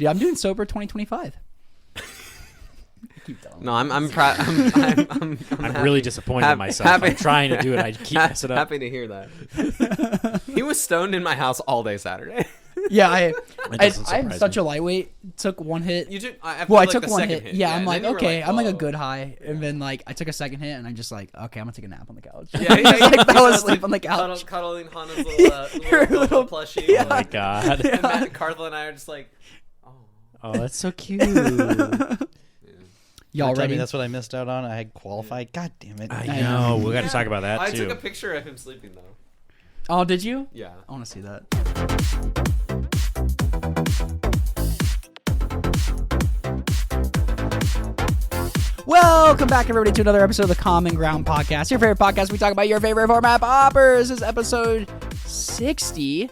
Dude, I'm doing sober 2025. Keep telling No, I'm proud. I'm really disappointed in myself. I'm trying to do it. I keep messing up. Happy to hear that. He was stoned in my house all day Saturday. Yeah, doesn't I'm surprise such me. a lightweight. Took one hit. You took. I took one hit. hit. Yeah, I'm and like, then you were okay, I'm like a whoa. good high, and then like I took a second hit, and I'm just like, okay, I'm gonna take a nap on the couch. Yeah, like fell He's asleep on the couch. cuddling Hana's Little- little plushie. yeah. Oh my god. And Matt and Carla and I are just like, Oh, that's so cute. Y'all I ready? mean, that's what I missed out on. I had qualified. God damn it. I know. We got to talk about that I too. took a picture of him sleeping though. Oh, did you? Yeah. I want to see that. Welcome back, everybody, to another episode of the Common Ground Podcast. Your favorite podcast. We talk about your favorite format, Paupers. This is episode 60.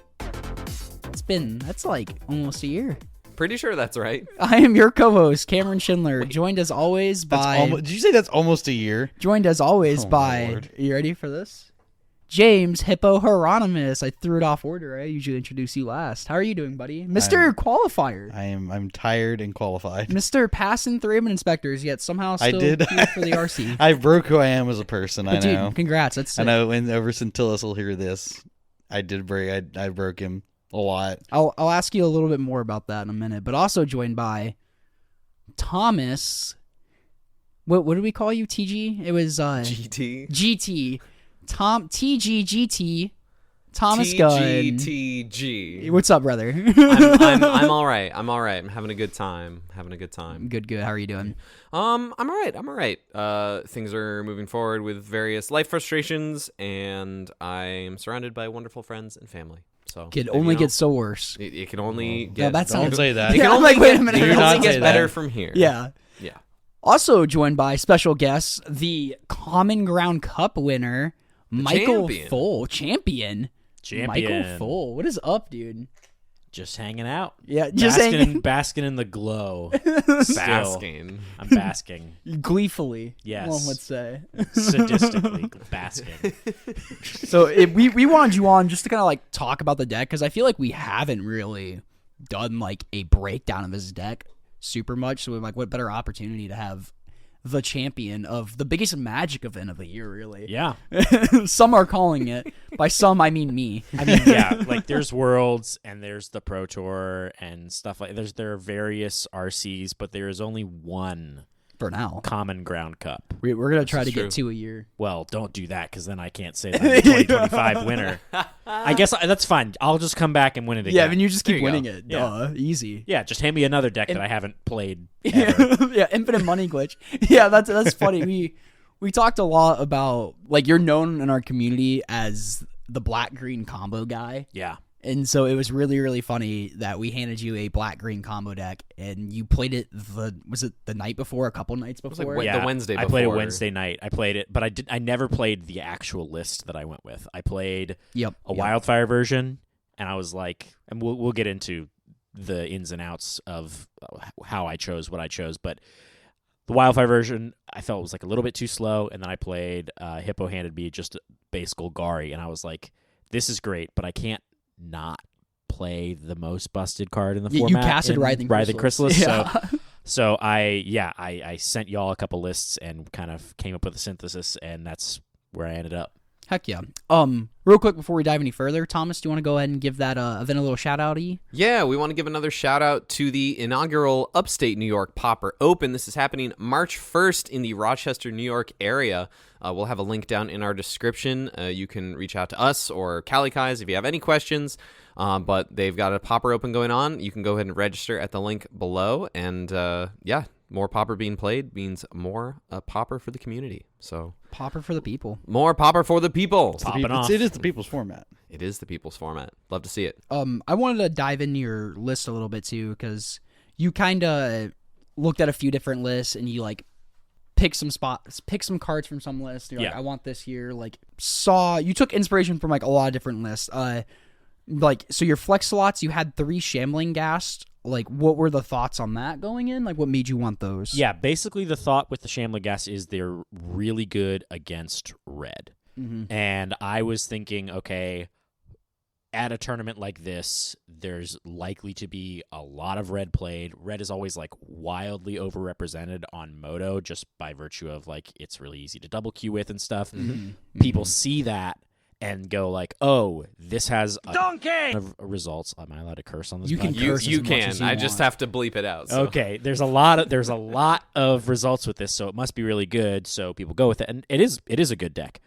That's like almost a year. Pretty sure that's right. I am your co-host, Cameron Schindler, joined as always by... Did you say that's almost a year? Joined as always Oh, my by... Lord. Are you ready for this? James Hippo Hieronymus. I threw it off order. I usually introduce you last. How are you doing, buddy? Mr. Qualifier. I'm tired and qualified. Mr. Passing 3 inspectors, yet somehow I still did. here for the RC. I broke who I am as a person. But I dude, know. congrats. That's I know. And ever since Tillis will hear this, I did break. I broke him a lot. I'll ask you a little bit more about that in a minute. But also joined by Thomas. What did we call you? TG? It was GT. GT. TGGT. Thomas Gunn. TGTG. What's up, brother? I'm all right. I'm all right. I'm having a good time. Good. How are you doing? I'm all right. Things are moving forward with various life frustrations, and I'm surrounded by wonderful friends and family. So Kid only gets so worse. It can only No, get. that's Don't not say that. It can Yeah, I'm only like, wait a get- minute. It Do can not only say get better that. from here. Yeah. Yeah. Also joined by special guests, the Common Ground Cup winner, Michael champion. Pfohl. Champion. Michael Champion. Pfohl. What is up, dude? Just hanging out. Yeah, just saying Basking in the glow. Basking. I'm basking. gleefully. Yes. One would say. Sadistically basking. So we wanted you on just to kind of like talk about the deck because I feel like we haven't really done like a breakdown of his deck super much. So we're like, what better opportunity to have the champion of the biggest Magic event of the year, really? Yeah. Some are calling it. By some, I mean me. I mean, yeah, like there's Worlds and there's the Pro Tour and stuff like there are various RCs, but there is only one For now. Common Ground Cup. We're going to try to is get true. 2 a year. Well, don't do that because then I can't say that I'm the 2025 winner. I guess that's fine. I'll just come back and win it again. Yeah, I mean, you just There keep you winning go. it. Yeah. Duh. Easy. Yeah, just hand me another deck that I haven't played ever. Yeah, infinite money glitch. Yeah, that's funny. We talked a lot about, like, you're known in our community as the black-green combo guy. Yeah. And so it was really, really funny that we handed you a black-green combo deck, and you played it was it the night before, a couple nights like before? Wed- Yeah, the Wednesday I played it before. Wednesday night. I played it, but I never played the actual list that I went with. I played Yep. a wildfire version, and I was like, and we'll get into the ins and outs of how I chose what I chose, but the wildfire version I felt was like a little bit too slow, and then I played Hippo handed me just base Golgari, and I was like, this is great, but I can't not play the most busted card in the You format. casted in Writhing Chrysalis. Yeah. So I sent y'all a couple lists and kind of came up with a synthesis, and that's where I ended up. Heck yeah. Real quick before we dive any further, Thomas, do you want to go ahead and give that event a little shout-out-y? Yeah, we want to give another shout out to the inaugural Upstate New York Pauper Open. This is happening March 1st in the Rochester, New York area. We'll have a link down in our description. You can reach out to us or Cali Kais if you have any questions. But they've got a Pauper Open going on. You can go ahead and register at the link below. And yeah, more Pauper being played means more Pauper for the community. So Pauper for the people. more Pauper for the people. Popping off. It is the people's format. It is the people's format. Love to see it. I wanted to dive into your list a little bit too, because you kind of looked at a few different lists and you like pick some cards from some lists. You're like, Yeah. I want this here. Like, you took inspiration from like a lot of different lists. Like, so your flex slots, you had 3 Shambling Ghast. Like, what were the thoughts on that going in? Like, what made you want those? Yeah, basically the thought with the Shambling Gas is they're really good against red. Mm-hmm. And I was thinking, okay, at a tournament like this, there's likely to be a lot of red played. Red is always like wildly overrepresented on Moto just by virtue of like it's really easy to double queue with and stuff. People see that and go like, "Oh, this has a ton of results." Am I allowed to curse on this? You can podcast? curse You as much as can. you I just want. have to bleep it out. So. Okay, there's a lot of results with this, so it must be really good. So people go with it, and it is a good deck.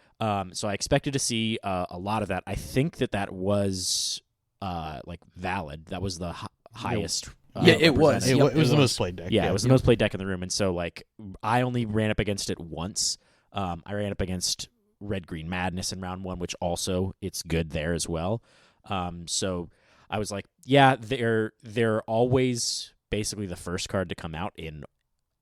So I expected to see a lot of that. I think that was like valid. That was the highest. Yeah, it was. represented. It was the most played deck. Yeah, it was the most played deck in the room, and so like I only ran up against it once. I ran up against Red Green Madness in round 1, which also it's good there as well. So I was like, yeah, they're always basically the first card to come out in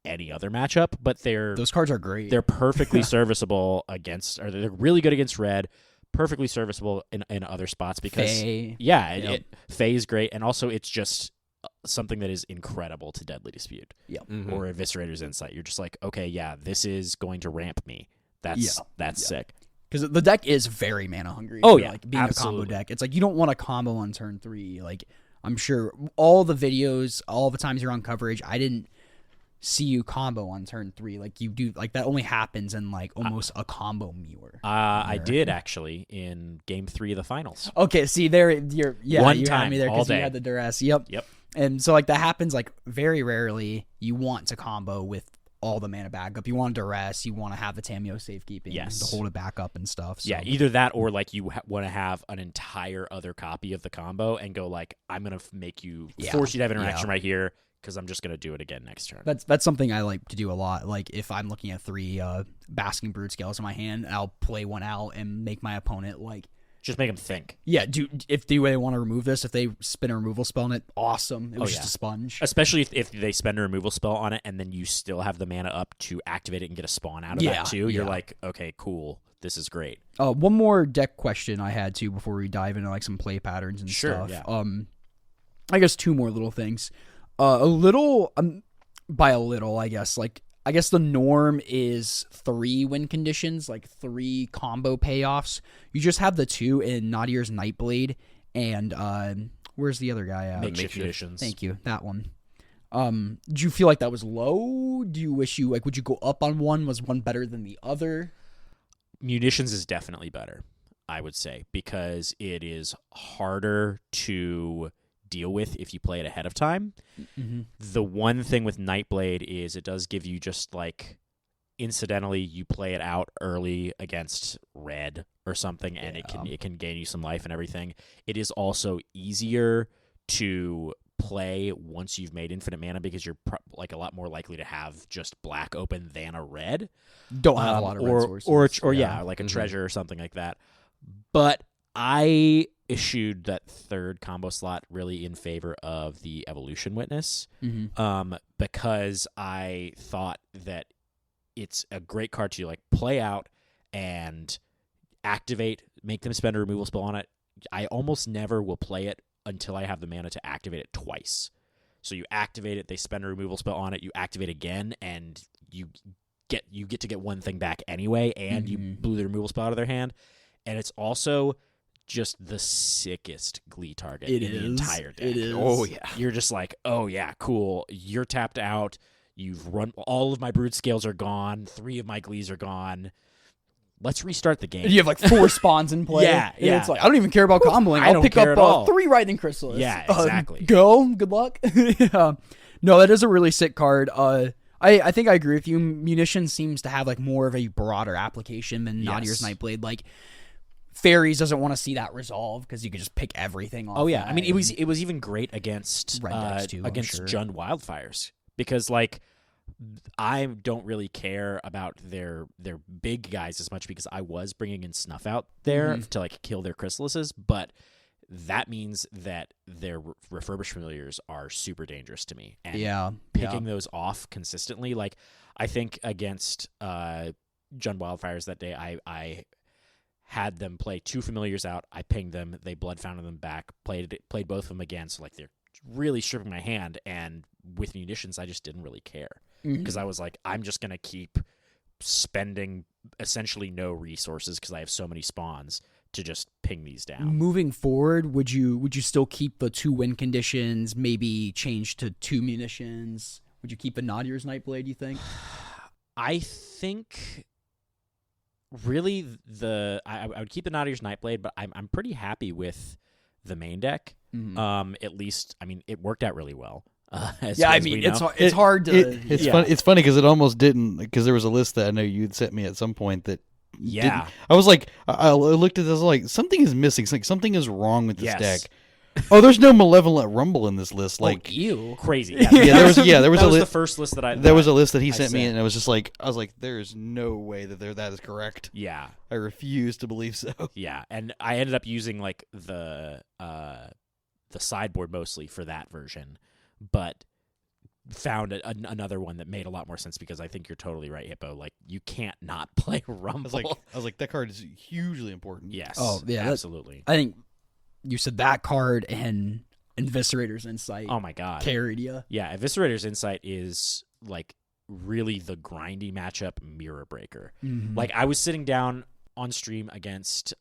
any other matchup, but Those cards are great. they're perfectly serviceable against, or they're really good against red, perfectly serviceable in other spots because Faye. yeah, Yep. Faye is great, and also it's just something that is incredible to Deadly Dispute Mhm. or Eviscerator's Insight. You're just like, okay, yeah, this is going to ramp me. That's sick. Because the deck is very mana hungry. Oh, for, yeah, like being absolutely. a combo deck. It's like you don't want a combo on turn 3. Like I'm sure all the videos, all the times you're on coverage, I didn't see you combo on turn 3. Like you do, like that only happens in like almost a combo mirror. I did actually in Game 3 of the finals. Okay, see there, you One had time, me there all because you day. had the duress. Yep. And so like that happens like very rarely. You want to combo with all the mana backup. You want duress. You want to have the Tameo safekeeping Yes. to hold it back up and stuff. So. Yeah, either that or like you want to have an entire other copy of the combo and go like, I'm gonna make you force you to have interaction right here because I'm just gonna do it again next turn. That's something I like to do a lot. Like if I'm looking at 3 basking brood scales in my hand, I'll play one out and make my opponent like, Just make them think. yeah, if they want to remove this, if they spin a removal spell on it, awesome. It was just a sponge. Especially if they spend a removal spell on it and then you still have the mana up to activate it and get a spawn out of that too. You're like, okay, cool. This is great. One more deck question I had too before we dive into like some play patterns and stuff. Yeah. I guess 2 more little things. A little, by a little, I guess. Like I guess the norm is 3 win conditions, like 3 combo payoffs. You just have the 2 in Nadir's Nightblade and where's the other guy at? Makeshift Munitions. Thank you, that one. Do you feel like that was low? Do you wish you would you go up on one? Was one better than the other? Munitions is definitely better, I would say, because it is harder to deal with if you play it ahead of time. Mm-hmm. The one thing with Nightblade is it does give you just like incidentally you play it out early against red or something and it can gain you some life and everything. It is also easier to play once you've made infinite mana because you're like a lot more likely to have just black open than a red. Don't have a lot of red sources. Or like a treasure or something like that. But I issued that 3rd combo slot really in favor of the Evolution Witness because I thought that it's a great card to like play out and activate, make them spend a removal spell on it. I almost never will play it until I have the mana to activate it twice. So you activate it, they spend a removal spell on it, you activate again, and you get to get one thing back anyway, and you blew the removal spell out of their hand. And it's also just the sickest Glee target in the entire deck. It is. Oh, yeah. You're just like, oh, yeah, cool. You're tapped out. You've run. All of my brood scales are gone. 3 of my Glees are gone. Let's restart the game. You have like 4 spawns in play. Yeah, And yeah. it's like, I don't even care about comboing. I I'll don't pick care up at all. 3 Lightning Chrysalis. Yeah, exactly. Go. Good luck. Yeah. No, that is a really sick card. I think I agree with you. Munitions seems to have like more of a broader application than Nadir's Nightblade. Like Fairies doesn't want to see that resolve because you could just pick everything off. Oh yeah, that. I mean it was even great against Red decks too, I'm against sure. Jund Wildfires because like I don't really care about their big guys as much because I was bringing in Snuff out there to like kill their chrysalises, but that means that their refurbished familiars are super dangerous to me. And picking those off consistently, like I think against Jund Wildfires that day, I had them play 2 familiars out. I pinged them. They blood founded them back. Played both of them again. So like they're really stripping my hand. And with munitions, I just didn't really care because I was like, I'm just gonna keep spending essentially no resources because I have so many spawns to just ping these down. Moving forward, would you still keep the 2 win conditions? Maybe change to 2 munitions? Would you keep a Nadier's Nightblade? You think? I think really I would keep the Nadier's Nightblade, but I'm pretty happy with the main deck. Mm-hmm. At least, I mean, it worked out really well. It's hard to. It's funny because it almost didn't, because there was a list that I know you'd sent me at some point that. Yeah, I was like, I looked at this, I was like, something is missing. Something is wrong with this deck. Yes. Oh, there's no Malevolent Rumble in this list. Like, ew, crazy. there was that was a the first list that I. There was a list that he sent me, sent. and I was just like, there is no way that that is correct. Yeah, I refuse to believe so. yeah, and I ended up using like the sideboard mostly for that version, but found another one that made a lot more sense, because I think you're totally right, Hippo. Like, you can't not play Rumble. I was like, that card is hugely important. Yes. Oh, yeah, absolutely. I think you said that card and Eviscerator's Insight. Oh my god, carried you. Yeah, Eviscerator's Insight is like really the grindy matchup mirror breaker. Mm-hmm. Like, I was sitting down on stream against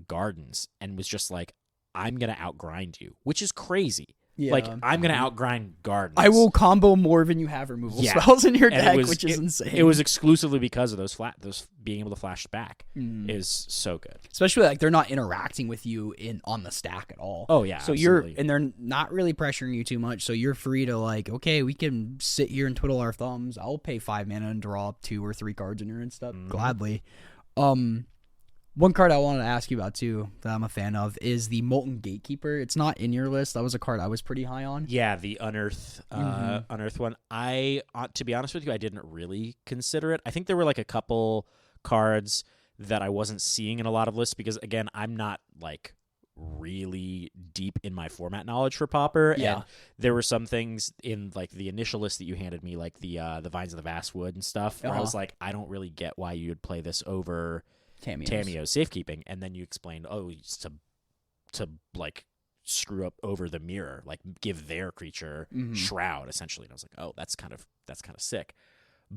Gardens and was just like, I'm gonna outgrind you, which is crazy. Yeah. Like, I'm gonna outgrind Gardens. I will combo more than you have removal spells in your And deck, which is insane. It was exclusively because of those being able to flash back Mm. is so good. Especially like they're not interacting with you on the stack at all. Oh yeah, so absolutely. they're not really pressuring you too much. So you're free to like, okay, we can sit here and twiddle our thumbs. I'll pay 5 mana and draw up 2 or 3 cards in your end stuff gladly. One card I wanted to ask you about too that I'm a fan of is the Molten Gatekeeper. It's not in your list. That was a card I was pretty high on. Yeah, the Unearth one. To be honest with you, I didn't really consider it. I think there were like a couple cards that I wasn't seeing in a lot of lists because, again, I'm not like really deep in my format knowledge for Pauper. Yeah. And there were some things in like the initial list that you handed me, like the Vines of the Vastwood and stuff, where I was like, I don't really get why you would play this over Tamiyo's Safekeeping. And then you explained, it's to like screw up over the mirror, like give their creature Shroud essentially. And I was like, that's kind of sick.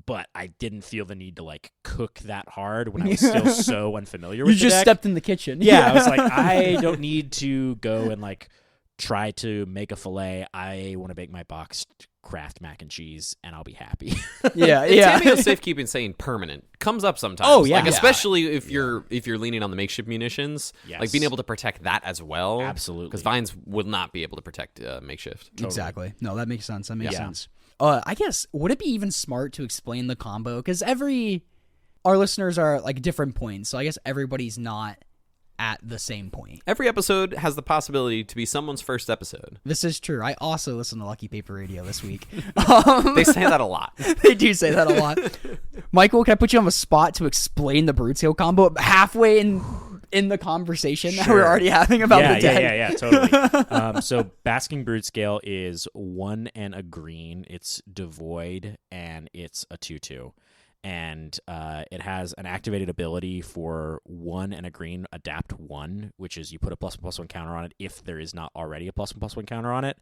But I didn't feel the need to like cook that hard when I was still so unfamiliar with the deck. You just stepped in the kitchen. Yeah, I was like, I don't need to go and like try to make a fillet. I want to bake my boxed Kraft mac and cheese, and I'll be happy. Yeah. Tamiyo's Safekeeping saying permanent comes up sometimes. Oh, yeah. Like, especially if you're leaning on the makeshift munitions, Yes. like being able to protect that as well. Absolutely. Because Vines will not be able to protect makeshift. Totally. Exactly. No, that makes sense. Sense. I guess, would it be even smart to explain the combo? Because our listeners are like different points, so I guess everybody's not at the same point. Every episode has the possibility to be someone's first episode. This is true. I also listen to Lucky Paper Radio this week. They say that a lot. They do say that a lot. Michael, can I put you on the spot to explain the Broodscale combo halfway in the conversation that we're already having about the deck? Yeah, totally. So Basking Broodscale is 1 and a green. It's devoid, and it's a 2/2. And it has an activated ability for 1 and a green, adapt 1, which is you put a +1/+1 counter on it if there is not already a +1/+1 counter on it.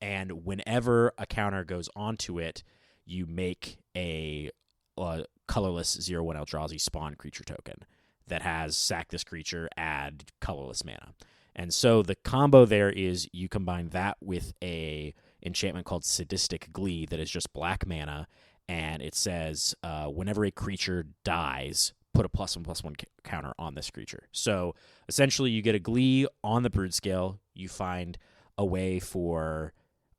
And whenever a counter goes onto it, you make a colorless 0/1 Eldrazi spawn creature token that has sack this creature, add colorless mana. And so the combo there is you combine that with a enchantment called Sadistic Glee that is just black mana, and it says whenever a creature dies, put a +1/+1 counter on this creature. So essentially you get a Glee on the Broodscale, you find a way for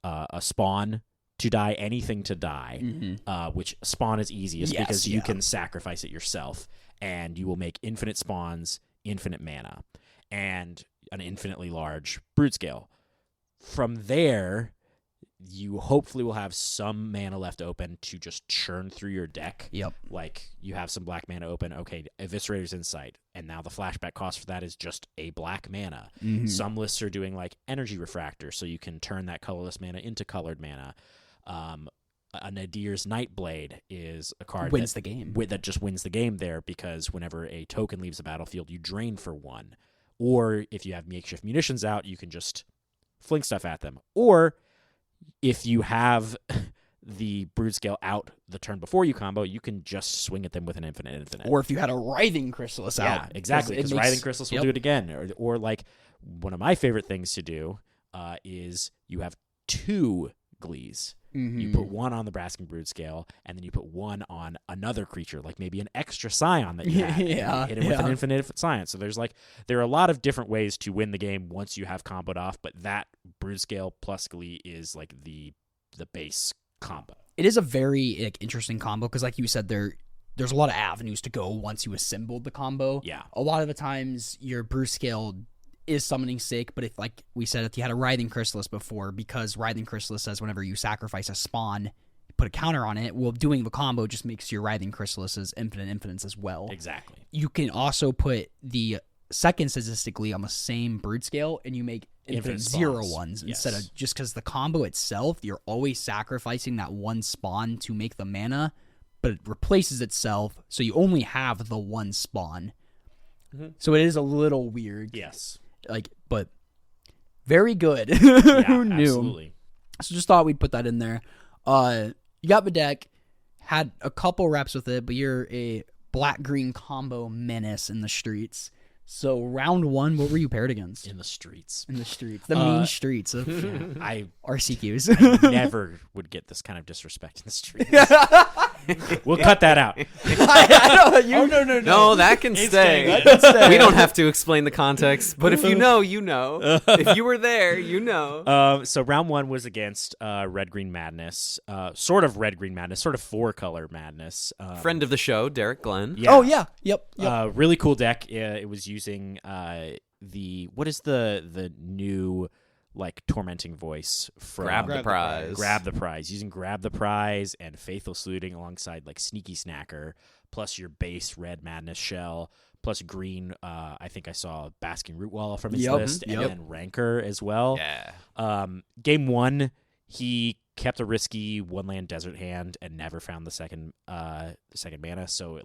a spawn to die, anything to die, which spawn is easiest because you can sacrifice it yourself, and you will make infinite spawns, infinite mana, and an infinitely large Broodscale. From there, you hopefully will have some mana left open to just churn through your deck. Yep. Like, you have some black mana open. Okay, Eviscerator's Insight. And now the flashback cost for that is just a black mana. Some lists are doing, like, Energy Refractor, so you can turn that colorless mana into colored mana. A Nadir's Nightblade is a card that just wins the game there, because whenever a token leaves the battlefield, you drain for 1. Or if you have makeshift munitions out, you can just fling stuff at them. Or if you have the Broodscale out the turn before you combo, you can just swing at them with an infinite. Or if you had a Writhing Chrysalis out. Yeah, exactly. Because Writhing Chrysalis will do it again. Or like one of my favorite things to do is you have 2 Glees. Mm-hmm. You put one on the Brasking Broodscale, and then you put one on another creature, like maybe an extra Scion that you have. Yeah, and hit him with an infinite Scion. So there are a lot of different ways to win the game once you have comboed off, but that Broodscale plus Glee is like the base combo. It is a very interesting combo because, like you said, there's a lot of avenues to go once you assembled the combo. Yeah. A lot of the times your Broodscale is summoning sick, but if, like we said, if you had a Writhing Chrysalis before, because Writhing Chrysalis says whenever you sacrifice a spawn, put a counter on it, well, doing the combo just makes your Writhing Chrysalises infinites as well. Exactly. You can also put the second statistically on the same Broodscale, and you make infinite 0 ones instead of just because the combo itself, you're always sacrificing that one spawn to make the mana, but it replaces itself, so you only have the one spawn. Mm-hmm. So it is a little weird. Yes. But very good. Yeah, Who knew? Absolutely. So just thought we'd put that in there. You got the deck, had a couple reps with it, but you're a black-green combo menace in the streets. So round 1, what were you paired against? In the streets. In the streets. The mean streets of I RCQs. never would get this kind of disrespect in the streets. We'll cut that out. No. No, that can stay. We don't have to explain the context, but if you know, you know. If you were there, you know. So round 1 was against Red-Green Madness, sort of Red-Green Madness, sort of 4-color Madness. Friend of the show, Derek Glenn. Yeah. Oh, yeah. Yep. Really cool deck. It was using what is the new like tormenting voice from Grab the Prize. Grab the Prize. Using Grab the Prize and Faithful Saluting alongside like Sneaky Snacker, plus your base Red Madness shell, plus green. I think I saw Basking Rootwall from his list, and then Rancor as well. Yeah. Game 1, he kept a risky 1-land desert hand and never found the second mana. So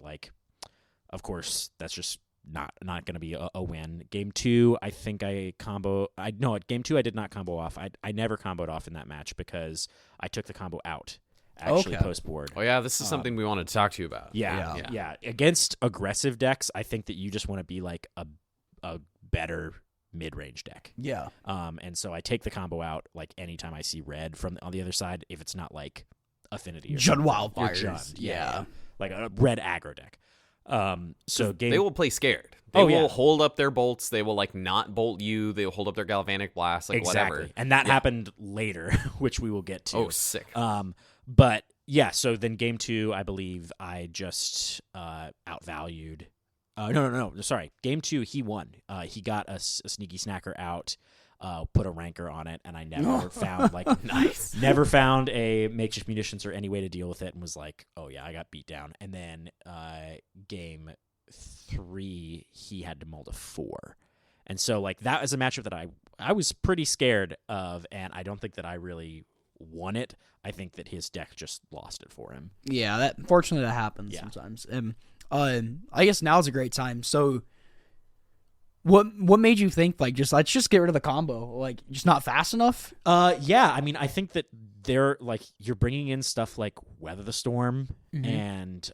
of course, that's just not going to be a win. Game 2, I think at game 2 I did not combo off. I never comboed off in that match because I took the combo out post board. Oh yeah, this is something we wanted to talk to you about. Yeah. Against aggressive decks, I think that you just want to be like a better mid-range deck. Yeah. And so I take the combo out like anytime I see red from on the other side if it's not like Affinity or Jund something. Wildfires. Jund, yeah. Like a red aggro deck. They will play scared. They will hold up their bolts. They will not bolt you. They will hold up their galvanic blast, exactly. Whatever. And that happened later, which we will get to. Oh, sick. But yeah, so then game 2, I believe I just outvalued. No. Sorry, game 2 he won. He got a Sneaky Snacker out. Put a Rancor on it, and I never found never found a makeshift munitions or any way to deal with it, and was like, oh yeah, I got beat down. And then game 3, he had to mold a 4, and so that was a matchup that I was pretty scared of, and I don't think that I really won it. I think that his deck just lost it for him. Yeah, fortunately that happens sometimes. I guess now's a great time. So. What made you think let's just get rid of the combo? Just not fast enough? Yeah. I mean, I think that they're you're bringing in stuff like Weather the Storm and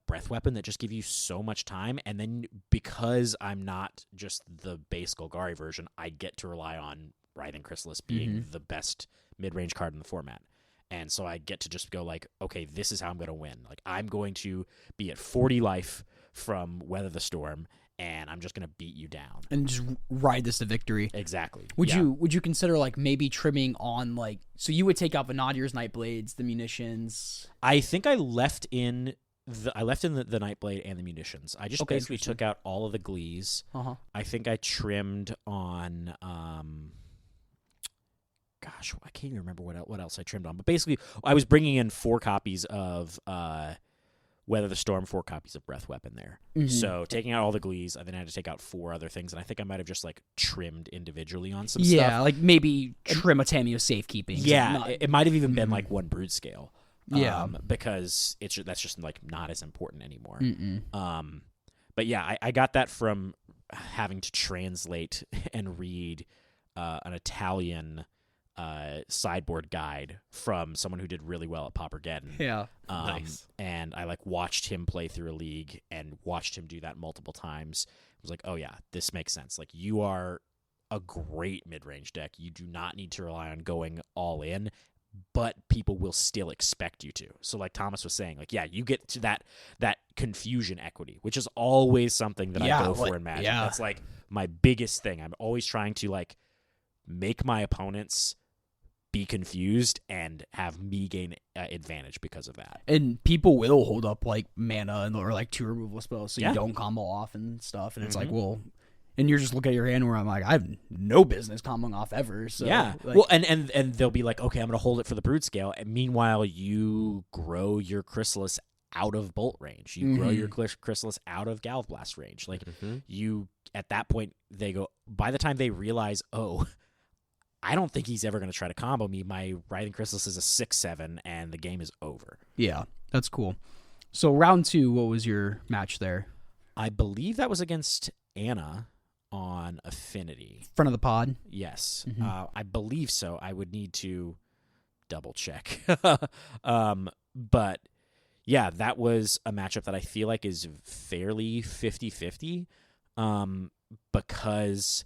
Breath Weapon that just give you so much time, and then because I'm not just the base Golgari version, I get to rely on Writhing Chrysalis being the best mid-range card in the format. And so I get to just go okay, this is how I'm going to win. I'm going to be at 40 life from Weather the Storm, and I'm just going to beat you down. And just ride this to victory. Exactly. Would you consider maybe trimming on so you would take out Vanadier's Nightblades, the munitions? I think I left in the Nightblade and the munitions. I just basically took out all of the Glees. Uh-huh. I think I trimmed on gosh, I can't even remember what else I trimmed on. But basically, I was bringing in 4 copies of Weather the Storm, 4 copies of Breath Weapon there. So taking out all the Glees, I then had to take out 4 other things, and I think I might have just trimmed individually on some stuff. Yeah, maybe trim a Tameo safekeeping. Yeah, it might have even been 1 Broodscale. Yeah, because that's just not as important anymore. But yeah, I got that from having to translate and read an Italian sideboard guide from someone who did really well at Paupergeddon. Yeah. Nice. And I watched him play through a league and watched him do that multiple times. I was like, oh yeah, this makes sense. You are a great mid-range deck. You do not need to rely on going all in, but people will still expect you to. So like Thomas was saying, yeah, you get to that confusion equity, which is always something that I go for in Magic. Yeah. That's my biggest thing. I'm always trying to make my opponents be confused and have me gain advantage because of that. And people will hold up mana or 2 removal spells so Yeah. you don't combo off and stuff. And it's well, and you're just looking at your hand where I'm I have no business comboing off ever. So Yeah. Well, and they'll be okay, I'm going to hold it for the Broodscale. And meanwhile, you grow your Chrysalis out of bolt range. You grow your Chrysalis out of Galv Blast range. You, at that point, they go, by the time they realize, oh, I don't think he's ever going to try to combo me. My Writhing Chrysalis is a 6/7, and the game is over. Yeah, that's cool. So round 2, what was your match there? I believe that was against Anna on Affinity. Front of the pod? Yes. I believe so. I would need to double check. But yeah, that was a matchup that I feel like is fairly 50-50 because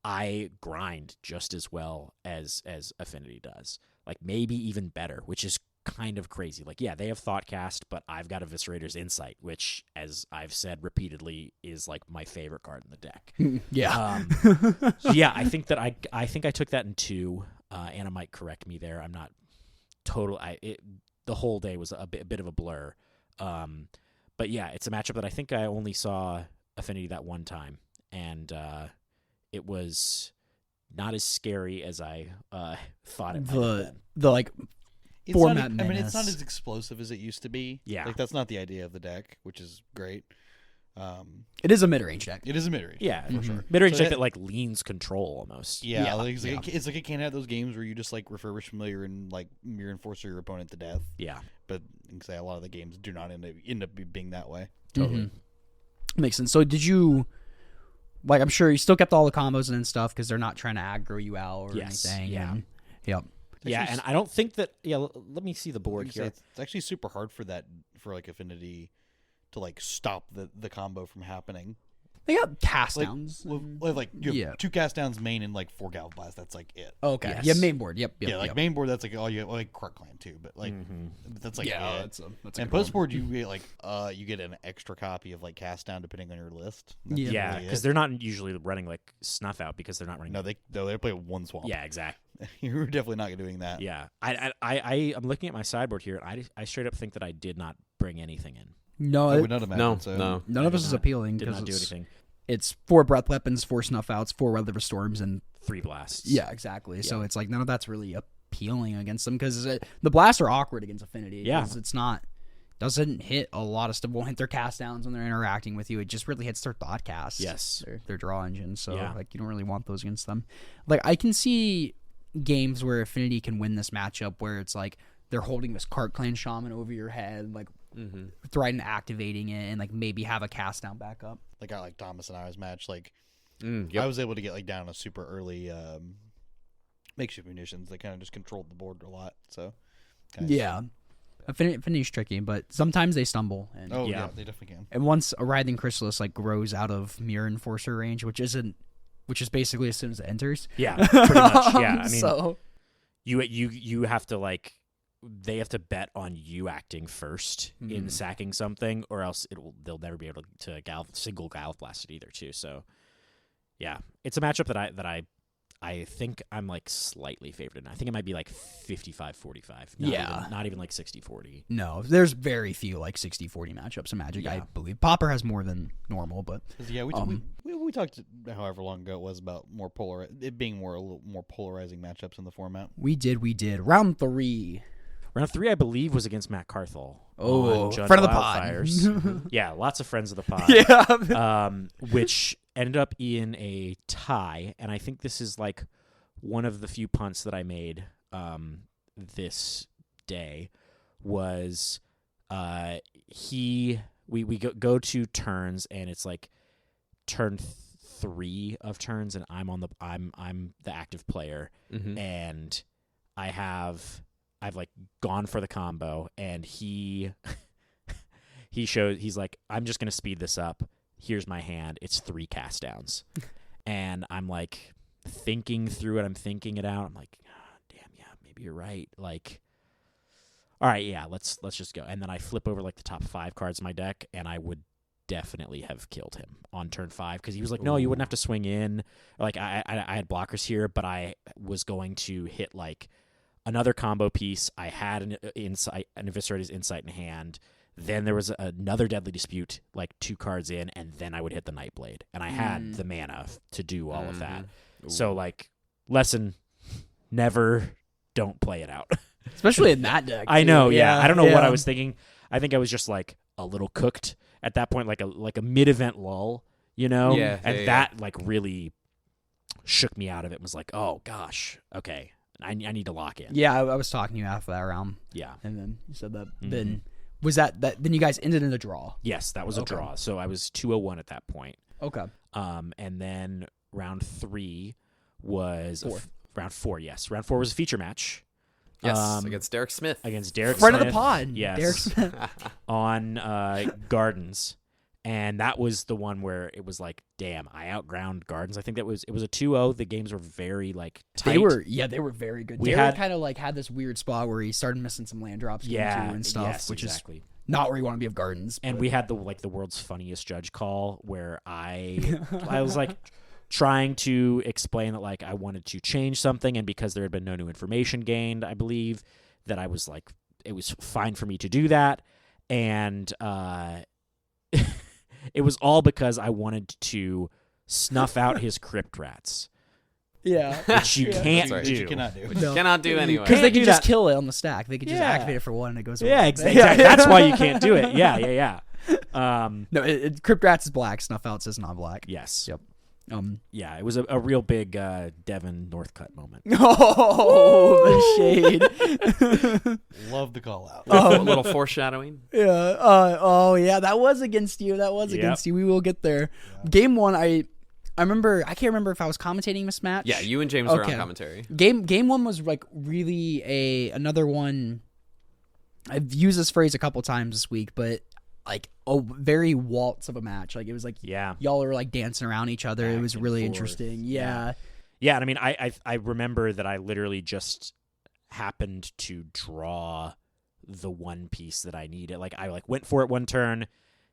I grind just as well as Affinity does. Maybe even better, which is kind of crazy. Yeah, they have Thoughtcast, but I've got Eviscerator's Insight, which, as I've said repeatedly, is my favorite card in the deck. Yeah. Yeah, I think that I think I took that in 2. Anna might correct me there. I'm not total. The whole day was a bit of a blur. But yeah, it's a matchup that I think I only saw Affinity that one time, and it was not as scary as I thought it might have been. It's format not, menace. it's not as explosive as it used to be. Yeah. That's not the idea of the deck, which is great. It is a mid-range deck. It is a mid-range. Yeah, for sure. Mid-range So deck that leans control almost. Yeah, it's it can't have those games where you just refurbish familiar and Mirror Enforcer your opponent to death. Yeah. But you can say a lot of the games do not end up being that way. Totally. Makes sense. So did you... I'm sure you still kept all the combos and stuff because they're not trying to aggro you out or anything. Yeah. Yep. Yeah, and I don't think that. Yeah, let me see the board here. It's actually super hard for Affinity to stop the combo from happening. They got cast downs. You have 2 cast downs main and 4 Galv Blast. That's it. Okay. Yes. Yeah, main board. Yep. Yeah, main board. That's all you Krark Clan too. But that's it. that's a And post board, you get you get an extra copy of cast down depending on your list. That's Yeah, really because it. they're not usually running Snuff Out because they're not running. No, they play 1 swamp. Yeah, exactly. You're definitely not doing that. Yeah, I'm looking at my sideboard here, and I straight up think that I did not bring anything in. No, I would not imagine No, so. no. none of us is appealing Did because not do anything. it's 4 breath weapons, 4 snuff outs, 4 weather storms, and 3 blasts. yeah, exactly. So it's none of that's really appealing against them because the blasts are awkward against Affinity. Yeah. 'Cause it's not doesn't hit a lot of stuff. Won't hit their cast downs when they're interacting with you. It just really hits their thought casts. Yes. their draw engine. So Yeah. you don't really want those against them. I can see games where Affinity can win this matchup where it's they're holding this Cart Clan Shaman over your head, threaten activating it, and maybe have a cast down backup. Thomas and I's match. Yep. I was able to get down a super early makeshift munitions. They kind of just controlled the board a lot. So Yeah. Affinity's tricky, but sometimes they stumble. And, Oh Yeah. yeah, they definitely can. and once a Writhing Chrysalis grows out of Mirror Enforcer range, which is basically as soon as it enters. Yeah, pretty much. Yeah, I mean, so you have to they have to bet on you acting first in sacking something, or else they'll never be able to single Galv Blast it either too. So yeah, it's a matchup that I think I'm slightly favored in. I think it might be 55-45. Not even 60-40. no, there's very few 60-40 matchups in Magic. I believe Pauper has more than normal, but Yeah, we talked however long ago it was about it being a little more polarizing matchups in the format. we did. Round 3. Round 3, I believe, was against Matt Carthel. Oh, on Jund friend of the pod. Wildfires. Yeah, lots of friends of the pod. Yeah. Which ended up in a tie, and I think this is one of the few punts that I made this day was we go to turns, and it's turn 3 of turns, and I'm the active player, and I've like gone for the combo, and he's like, I'm just gonna speed this up. Here's my hand. It's 3 cast downs, and I'm like thinking through it. I'm thinking it out. I'm like, damn, yeah, maybe you're right. Like, all right, yeah, let's just go. And then I flip over like the top 5 cards of my deck, and I would definitely have killed him on turn 5 because he was like, no, you wouldn't have to swing in. Like I had blockers here, but I was going to hit like another combo piece. I had an Eviscerator's Insight in hand. Then there was another Deadly Dispute, like 2 cards in, and then I would hit the Nightblade. And I had the mana to do all of that. So, like, lesson, never don't play it out. Especially in that deck. I know, yeah. I don't know what I yeah. was thinking. I think I was just, like, a little cooked at that point, like a mid-event lull, you know? Yeah. And that, like, really shook me out of it and was like, oh, gosh, okay, I need to lock in. Yeah, I was talking to you after that round. Yeah. And then you said that. Then was that then you guys ended in a draw? Yes, that was a draw. So I was 2-0-1 at that point. Okay. And then round 3 was round 4. Yes, round 4 was a feature match. Yes, against Derek Smith. Friend of the pod. Yes, Derek Smith. on Gardens, and that was the one where it was like, damn, I outground Gardens. I think it was a 2-0. The games were very like tight. They were very good. We Derek kind of like had this weird spot where he started missing some land drops game too and stuff, yes, which exactly. is not where you want to be of Gardens. And we had the world's funniest judge call where I was like trying to explain that like I wanted to change something, and because there had been no new information gained, I believe that I was like, it was fine for me to do that, and it was all because I wanted to snuff out his crypt rats. Yeah. Which you can't do. You cannot do. Which you cannot do anyway. Because they do can just that. kill it on the stack. They could just Yeah. activate it for 1 and it goes away. Yeah, exactly. That's why you can't do it. Yeah. No, Crypt Rats is black. Snuff Out says non-black. Yes. Yep. Yeah, it was a real big Devin Northcutt moment. Oh, the shade. Love the call out. A little foreshadowing. Yeah. That was against you. Against you. We will get there. Yeah. Game 1, I remember. I can't remember if I was commentating this match. Yeah, you and James were on commentary. Game 1 was like really another one. I've used this phrase a couple times this week, but like a very waltz of a match. Like it was like y'all were like dancing around each other. It was really interesting. Yeah. Yeah, and I mean I remember that I literally just happened to draw the one piece that I needed. Like I like went for it one turn.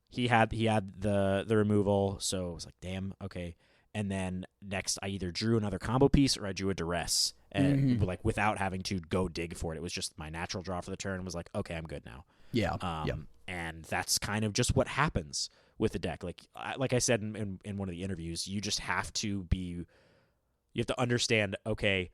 He had the removal, so I was like, damn, okay. And then next I either drew another combo piece or I drew a duress. And like without having to go dig for it. It was just my natural draw for the turn and was like, okay, I'm good now. Yeah. And that's kind of just what happens with the deck. Like I said in one of the interviews, you just have to understand, okay,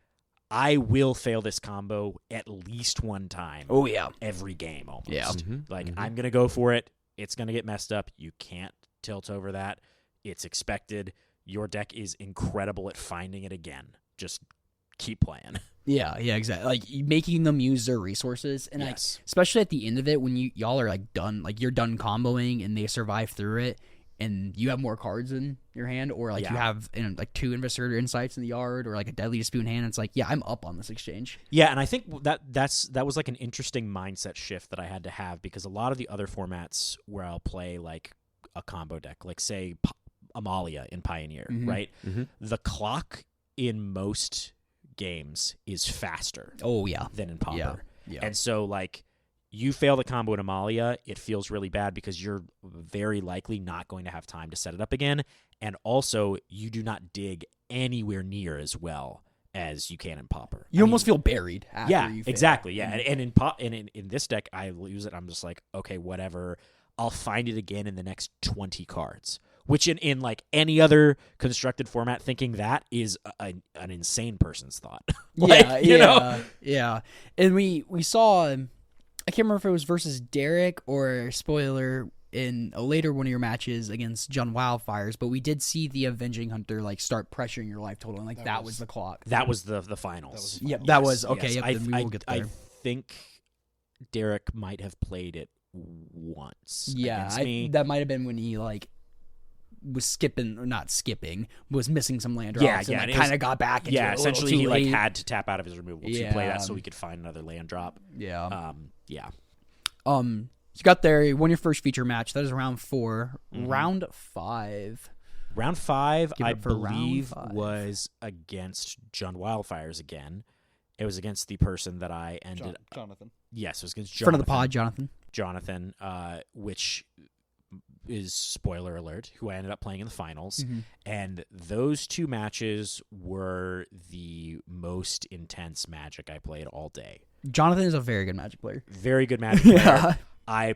I will fail this combo at least one time. Oh, yeah. Every game almost. Yeah. I'm going to go for it. It's going to get messed up. You can't tilt over that. It's expected. Your deck is incredible at finding it again. Just keep playing. Yeah, exactly. Like making them use their resources, and yes. like, especially at the end of it when y'all are like done, like you're done comboing and they survive through it, and you have more cards in your hand, or like you have like 2 Investigator Insights in the yard, or like a Deadly Dispute in hand. It's like, yeah, I'm up on this exchange. Yeah, and I think that was like an interesting mindset shift that I had to have, because a lot of the other formats where I'll play like a combo deck, like say Amalia in Pioneer, right? The clock in most games is faster than in Pauper. Yeah. And so like you fail the combo in Amalia, it feels really bad because you're very likely not going to have time to set it up again, and also you do not dig anywhere near as well as you can in Pauper. You almost feel buried after you fail. Exactly. Yeah. And in this deck I lose it, I'm just like, okay, whatever. I'll find it again in the next 20 cards. Which in like any other constructed format, thinking that is an insane person's thought. Yeah. And we saw, I can't remember if it was versus Derek or spoiler in a later one of your matches against Jund Wildfires, but we did see the Avenging Hunter like start pressuring your life total, and like that was the clock. That was the finals. That was okay. Yes. Yep, then we will get there. I think Derek might have played it once. Yeah, against me. that might have been when he like was was missing some land drops and and kind of got back into it a little essentially too he late. had to tap out of his removal to play that so he could find another land drop. Yeah. So you got there, you won your first feature match. That is round 4. Mm-hmm. Round 5. Round 5, Give I it for round believe, 5. was against Jund Wildfires again. It was against the person that I ended. Jonathan. Yes, it was against Jonathan. Front of the pod, Jonathan. Jonathan, which is, spoiler alert, who I ended up playing in the finals. Mm-hmm. And those 2 matches were the most intense Magic I played all day. Jonathan is a very good Magic player. Very good Magic player. Yeah. I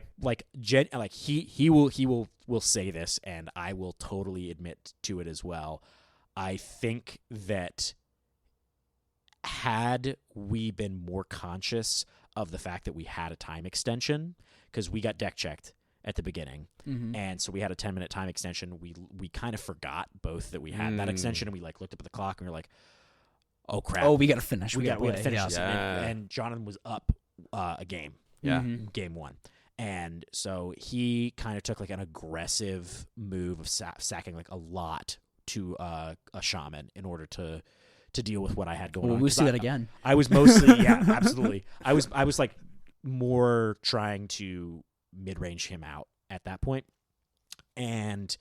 he will say this, and I will totally admit to it as well. I think that had we been more conscious of the fact that we had a time extension, because we got deck checked at the beginning, and so we had a 10-minute time extension. We kind of forgot both that we had that extension, and we looked up at the clock and we were like, "Oh crap! Oh, we got to finish. We got to finish yeah. this." And Jonathan was up a game. Yeah. Game 1. And so he kind of took an aggressive move of sacking a lot to a shaman in order to deal with what I had going on. We'll see that again. I was mostly absolutely. I was more trying to mid-range him out at that point. And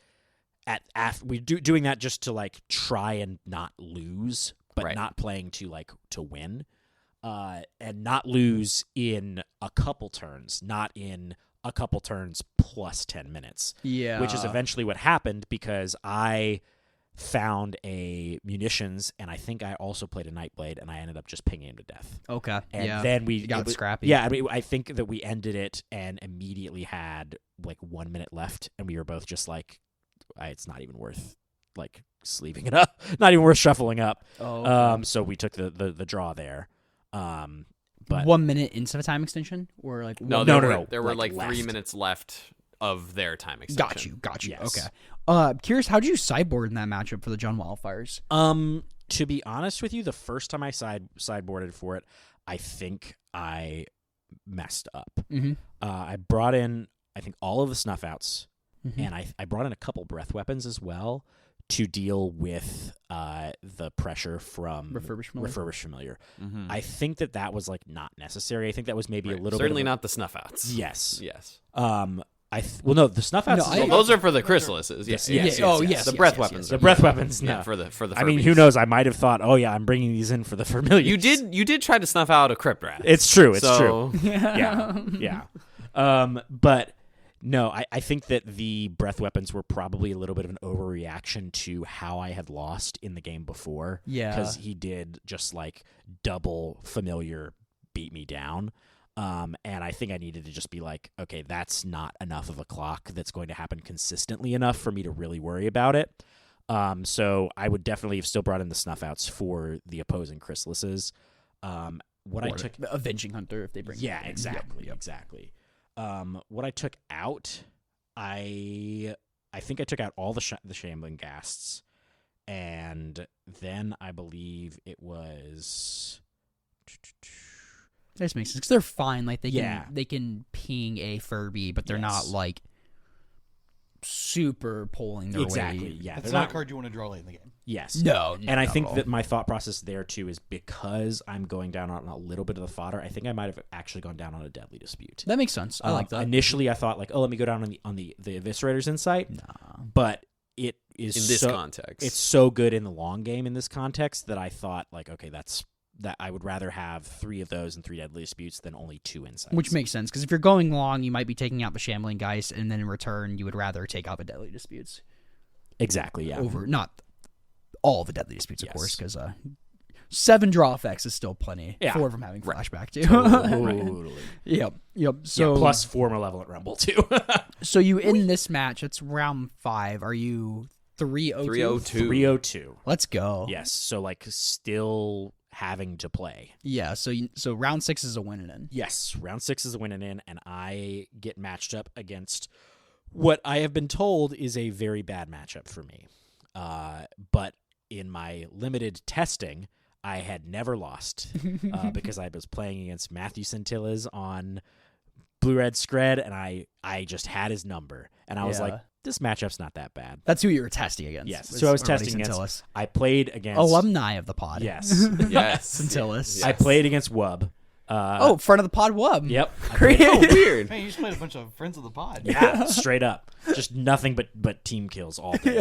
after we doing that just to try and not lose, but not playing to win. And not lose in a couple turns, not in a couple turns plus 10 minutes. Yeah. Which is eventually what happened, because I found a munitions, and I think I also played a Nightblade, and I ended up just pinging him to death. Okay. And then we got scrappy. Yeah, I think that we ended it and immediately had 1 minute left, and we were both just it's not even worth sleeving it up, not even worth shuffling up. Oh. Okay. So we took the draw there. But 1 minute into the time extension, or No, there were 3 minutes left of their time extension. Got you. Yes. Okay. Curious, how did you sideboard in that matchup for the Jund Wildfires? To be honest with you, the first time I sideboarded for it, I think I messed up. Mm-hmm. I brought in, I think, all of the snuff outs, Mm-hmm. and I brought in a couple breath weapons as well to deal with the pressure from Refurbished Familiar. Mm-hmm. I think that was not necessary. I think that was maybe a little certainly bit not the snuff outs. Yes. No, the snuff outs. those are for the chrysalises. Yes. The breath weapons. The breath weapons. No. Yeah, for the. I mean, who knows? I might have thought, oh yeah, I'm bringing these in for the familiar. You did try to snuff out a crypt rat. It's true. It's so... true. Yeah. But no, I think that the breath weapons were probably a little bit of an overreaction to how I had lost in the game before. Yeah. Because he did just double familiar beat me down. And I think I needed to just be okay, that's not enough of a clock that's going to happen consistently enough for me to really worry about it. So I would definitely have still brought in the snuff outs for the opposing chrysalises. What I took Avenging Hunter, if they bring. Yeah, exactly. What I took out, I think I took out all the Shambling Ghasts, and then I believe it was. That just makes sense because they're fine. They can ping a Furby, but they're not super pulling their weight. Yeah, it's not a card you want to draw late in the game. Yes. No, and I think that my thought process there too is because I'm going down on a little bit of the fodder. I think I might have actually gone down on a Deadly Dispute. That makes sense. I like that. Initially, I thought let me go down on the Eviscerator's Insight. Nah. But it is in this context. It's so good in the long game in this context that I thought okay, that I would rather have 3 of those and 3 Deadly Disputes than only 2 Insights. Which makes sense because if you're going long, you might be taking out the Shambling Geist, and then in return, you would rather take out the Deadly Disputes. Exactly. Yeah. Over not all the Deadly Disputes, of course, because 7 draw effects is still plenty. Yeah. 4 of them having flashback too. Totally. Yep. So plus 4 Malevolent Rumble too. So you in this match? It's round 5. Are you 3-0-2? 3-0-2. Let's go. Yes. So still having to play. Yeah. So round 6 is a win and in. Yes. Round 6 is a win and in, and I get matched up against what I have been told is a very bad matchup for me. But in my limited testing, I had never lost because I was playing against Matthew Centillas on Blue Red Scred, and I just had his number, and I was this matchup's not that bad. That's who you were testing against. Yes. was So I was already testing against. Scintillus. I played against Alumni of the pod. Yes. Yes. Scintillus. Yes. I played against Wub. Front of the pod wub. Yep. Great. Oh, weird. Man, you just played a bunch of friends of the pod. Yeah, straight up. Just nothing but team kills all day.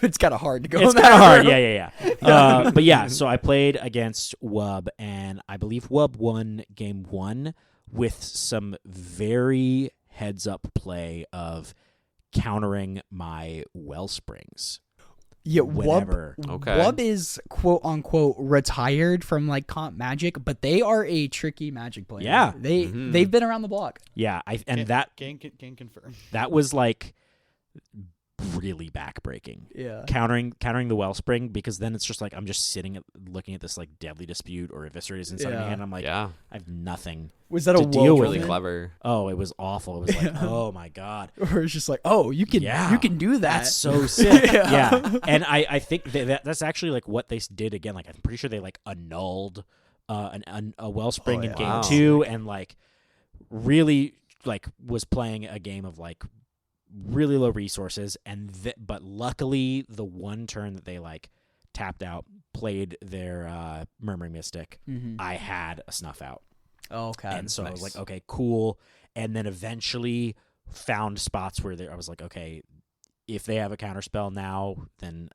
It's kind of hard to go. It's in that kind of hard. room. Yeah. But yeah, so I played against Wub, and I believe Wub won game 1 with some very heads-up play of countering my Wellsprings. Yeah, Whenever. Okay. Wub is quote unquote retired from like comp Magic, but they are a tricky Magic player. Yeah. they've been around the block. Yeah, Can confirm. that was like really backbreaking. Yeah. Countering the Wellspring, because then it's just like I'm just looking at this like Deadly Dispute or Eviscerate inside of my hand. I'm like, Yeah. I have nothing. Was that to a deal with Really it. clever. Oh, it was awful. It was like, oh my god, Or it's just like, oh, you can do that. that's so sick. Yeah. Yeah, and I think that's actually like what they did again. Like I'm pretty sure they like annulled a Wellspring in game Wow. 2, and like really like was playing a game of like really low resources, and but luckily the one turn that they like tapped out, played their Murmuring Mystic, I had a snuff out. Oh, okay. And so I was Nice. like, okay, cool. And then eventually found spots where I was like, okay, if they have a counterspell now, then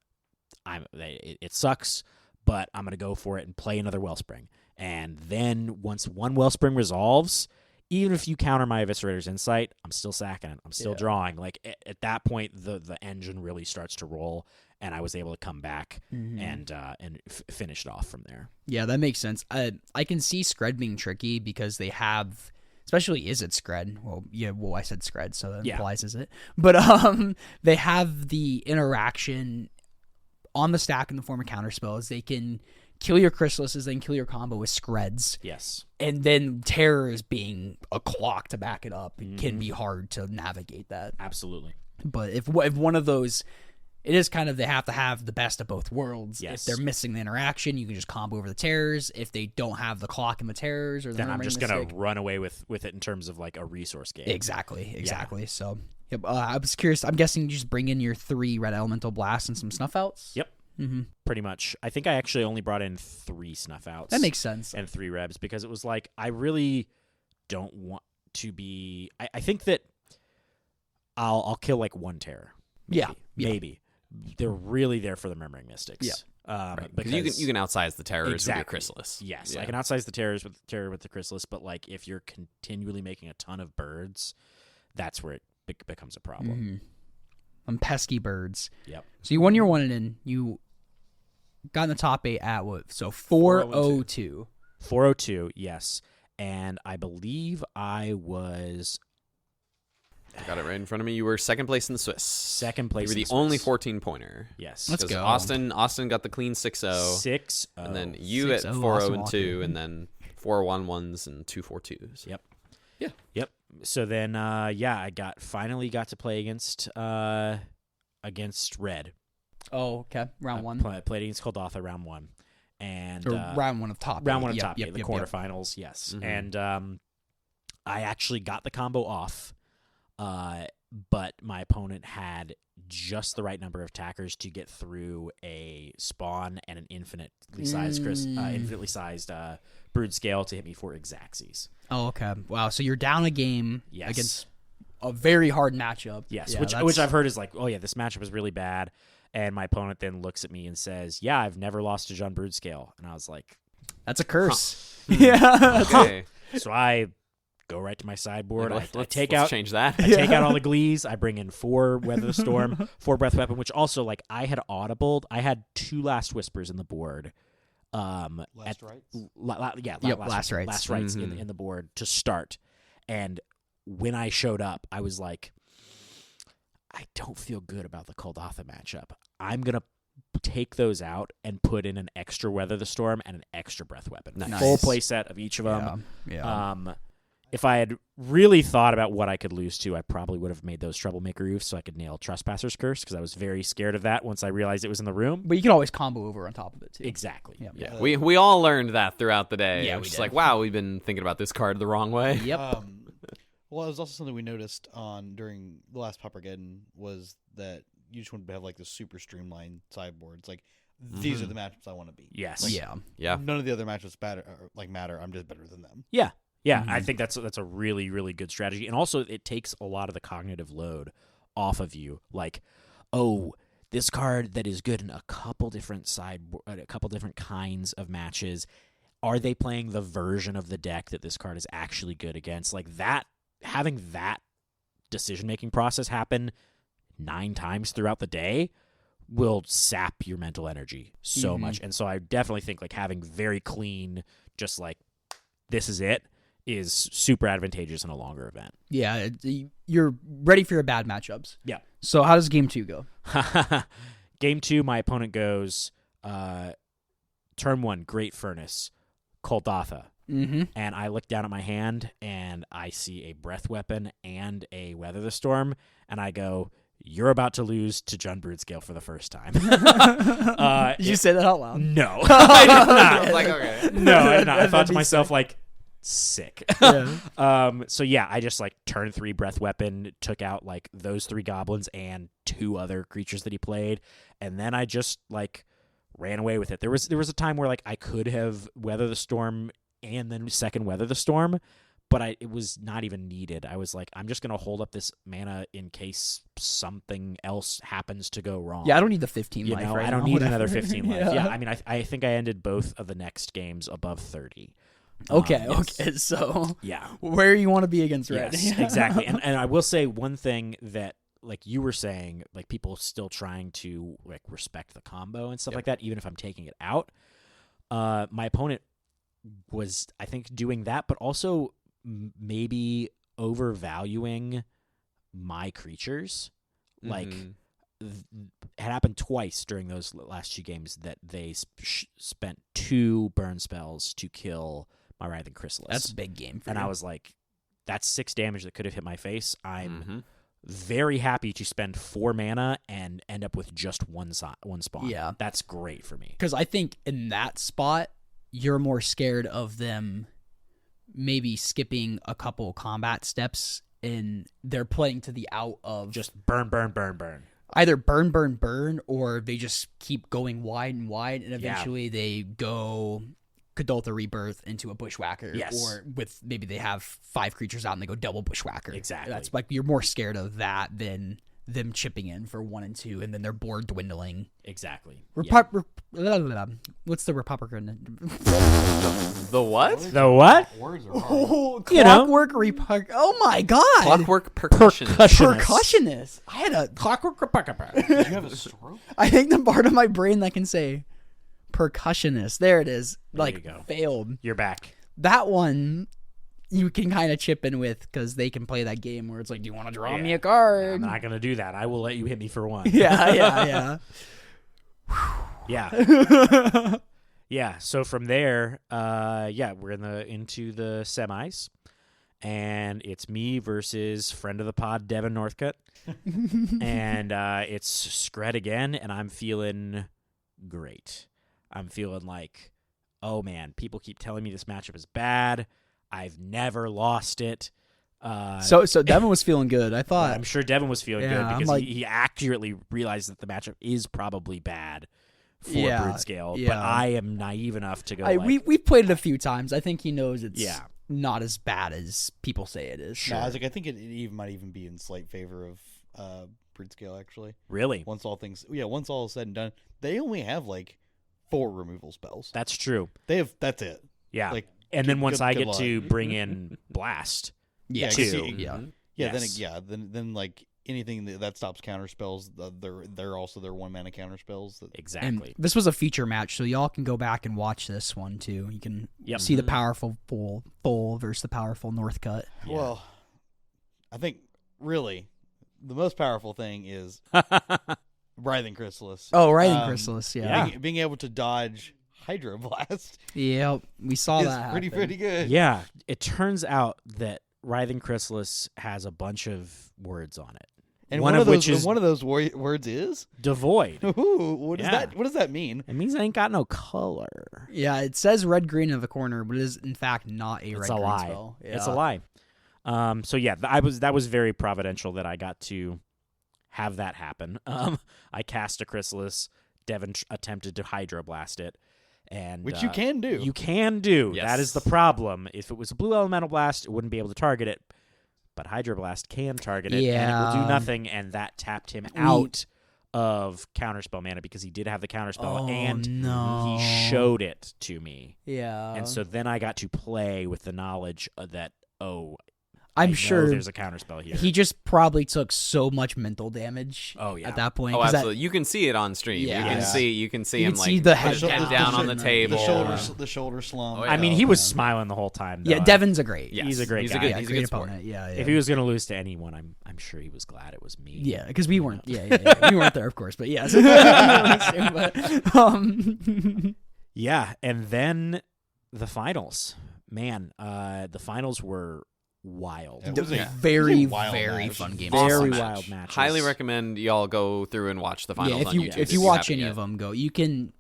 it sucks, but I'm going to go for it and play another Wellspring. And then once one Wellspring resolves, even if you counter my Eviscerator's Insight, I'm still sacking it. I'm still drawing. Like at that point, the engine really starts to roll, and I was able to come back and finish it off from there. Yeah, that makes sense. I can see Scred being tricky because they have, especially Is It Scred? Well, yeah, I said Scred, so that implies Is It. But they have the interaction on the stack in the form of counterspells. They can kill your Chrysalises, they can kill your combo with Screds. Yes. And then Terrors being a clock to back it up can be hard to navigate that. Absolutely. But if one of those, it is kind of, they have to have the best of both worlds. Yes. If they're missing the interaction, you can just combo over the Terrors. If they don't have the clock and the Terrors, or the Then I'm Murmuring just going Mystic- to run away with it in terms of like a resource game. Exactly. So yep, I was curious. I'm guessing you just bring in your 3 Red Elemental Blasts and some Snuff Outs? Yep. Pretty much. I think I actually only brought in 3 Snuff Outs. That makes sense. And 3 Rebs, because it was like, I really don't want to be... I think that I'll kill like 1 Terror. Maybe. Yeah. Maybe. They're really there for the Murmuring Mystics. Yeah. Because you can outsize the terrors with your Exactly. Chrysalis. Yes, Yeah. I can outsize the terror with the Chrysalis, but like if you're continually making a ton of birds, that's where it becomes a problem. Pesky birds. Yep. So you won your 1 and in. You got in the top 8 at what? So 402. 402, yes. And I believe I was I got it right in front of me. You were second place in the Swiss. second place. You were in the the only Swiss. 14-pointer. Yes. Let's go. Austin got the clean 6-0. 6-0. And then you at 6-0, 4-0 Austin and Walker. 2, and then 4-1-1s and 2-4-2s. Yep. Yeah. Yep. So then, I finally got to play against Red. Oh, okay. Round 1. Played against Koldatha round 1, and Or round 1 of top. round 1 of Yep, top, yep, the yep, quarterfinals. Yes, Mhm. and I actually got the combo off, but my opponent had just the right number of attackers to get through a spawn and an infinitely sized Broodscale to hit me for Exacxies. Oh, okay. Wow. So you're down a game Yes. against a very hard matchup. Yes, Yeah, which that's- I've heard is like, oh yeah, this matchup is really bad. And my opponent then looks at me and says, yeah, I've never lost to Jund Broodscale. And I was like, That's a curse. Yeah. Okay. so I go right to my sideboard. I take let's out change that. I take out all the glees. I bring in 4 Weather the Storm, 4 Breath Weapon, which also like I had audibled. I had 2 Last Whispers in the board. Last rights. Last Rites. Last rights in the board to start. And when I showed up, I was like, I don't feel good about the Koldatha matchup. I'm gonna take those out and put in an extra Weather the Storm and an extra Breath Weapon. Nice. Full play set of each of them. Yeah. If I had really thought about what I could lose to, I probably would have made those Troublemaker Roofs so I could nail Trespasser's Curse, because I was very scared of that once I realized it was in the room. But you can always combo over on top of it too. Exactly. Yeah. Yeah, we all learned that throughout the day. Yeah, It was we just did. like, wow, we've been thinking about this card the wrong way. Yep. Well, it was also something we noticed during the last Paupergeddon was that you just want to have like this super streamlined sideboard. It's like these are the matchups I want to beat. Yes. Like, Yeah. None of the other matchups matter. I'm just better than them. Yeah. Yeah, I think that's a really, really good strategy. And also it takes a lot of the cognitive load off of you. Like, oh, this card that is good in a couple different kinds of matches. Are they playing the version of the deck that this card is actually good against? Like that, having that decision-making process happen 9 times throughout the day will sap your mental energy so much. And so I definitely think like having very clean, just like, this is it, is super advantageous in a longer event. Yeah, you're ready for your bad matchups. Yeah. So how does game 2 go? Game 2, my opponent goes turn 1, Great Furnace, Koldatha. Mm-hmm. And I look down at my hand, and I see a Breath Weapon and a Weather the Storm, and I go, you're about to lose to Jund Broodscale for the first time. Did you say that out loud? No. I did not. I was like, okay. No, I did not. I thought to myself, like, sick. Yeah. So yeah, I just like turn 3 Breath Weapon, took out like those 3 goblins and 2 other creatures that he played, and then I just like ran away with it. There was a time where like I could have Weather the Storm and then second Weather the Storm, but it was not even needed. I was like, I'm just gonna hold up this mana in case something else happens to go wrong. Yeah, I don't need the 15 life right I don't now, need whatever. another 15 life. Yeah. Yeah, I mean, I think I ended both of the next games above 30. Okay, Yes. okay, so Yeah. where you want to be against red. Yes, exactly. And I will say one thing that, like you were saying, like people still trying to like respect the combo and stuff like that, even if I'm taking it out. My opponent was, I think, doing that, but also maybe overvaluing my creatures. Like, it happened twice during those last 2 games that they spent 2 burn spells to kill my Writhing Chrysalis. That's a big game for And you. I was like, that's 6 damage that could have hit my face. I'm very happy to spend 4 mana and end up with just one spawn. Yeah. That's great for me. Because I think in that spot, you're more scared of them maybe skipping a couple combat steps and they're playing to the out of Just burn, burn, burn, burn. either burn, or they just keep going wide and wide, and eventually they go Kadoltha Rebirth into a Bushwhacker. Yes. Or with maybe they have 5 creatures out and they go double Bushwhacker. Exactly. That's like you're more scared of that than them chipping in for 1 and 2, and then their board dwindling. Exactly. What's the Republican? The what? The what? Words are hard. Oh, You know. Clockwork Repuck. Oh my god. Clockwork Percussionist. Percussionist. I had a Clockwork. Did you have a stroke? I think the part of my brain that can say percussionist. There it is. There Like you go. failed. You're back. That one you can kind of chip in with because they can play that game where it's like, do you want to draw me a I'm card? not going to do that. I will let you hit me for 1. Yeah. Yeah. Yeah. So from there, we're into the semis, and it's me versus friend of the pod, Devin Northcutt, and it's Scred again, and I'm feeling great. I'm feeling like, oh man, people keep telling me this matchup is bad. I've never lost it. So Devin was feeling good. I thought. I'm sure Devin was feeling Yeah, good I'm because like- he accurately realized that the matchup is probably bad for Yeah, Broodscale. yeah. But I am naive enough to go we've played it a few times. I think he knows it's Yeah. not as bad as people say it is. No, I was like, I think it might even be in slight favor of Broodscale actually. really? Once all is said and done, they only have like 4 removal spells. That's true. That's it. Yeah. Like, and then once good I get luck. to bring in Blast, Yeah, Two. Yeah. Yeah, Yes. then like anything that stops counter spells, they're also their 1 mana counter spells. And exactly. this was a feature match, so y'all can go back and watch this one too. You can Yep. see the powerful Pfohl versus the powerful Northcutt. Yeah. Well, I think really the most powerful thing is Writhing Chrysalis. Oh, Writhing Chrysalis, yeah. Being able to dodge Hydroblast Yep, we saw is that happen. pretty good. Yeah. It turns out that Writhing Chrysalis has a bunch of words on it. And one one of of which those is words is devoid. Ooh, what Yeah. does that mean? It means I ain't got no color. Yeah, it says red green in the corner, but it is in fact not a red It's green a lie. spell. It's a Yeah. lie. So yeah, that was very providential that I got to have that happen. I cast a Chrysalis. Devin attempted to Hydroblast it, and Which you can do. You can do. Yes. That is the problem. If it was a blue elemental blast, it wouldn't be able to target it. But Hydroblast can target it, and it will Yeah. do nothing, and that tapped him out of Counterspell mana because he did have the Counterspell, Oh, and no. he showed it to me. Yeah. And so then I got to play with the knowledge that, I'm I know sure there's a Counterspell here. he just probably took so much mental damage. Oh, yeah. At that point. Oh, 'cause that- absolutely. You can see it on stream. Yeah. You can Yeah. see. You can see You him can like see the put his head head down down on on the the- table. The shoulder slump. Oh, I mean, yeah. he was smiling the whole time. Though. yeah, Devin's a great. Yes. He's a great He's guy. a good. Yeah, He's a great good sport. opponent. Yeah, yeah. If he was going to lose to anyone, I'm sure he was glad it was me. Yeah, because we weren't. Yeah. We weren't there, of course. But yes. But, Yeah, and then the finals. Man, the finals were wild. It was a very, wild very match. fun game. Very Awesome wild match. matches. Highly recommend y'all go through and watch the finals Yeah, if on you YouTube. if you you watch haven't any yet. of them, we'll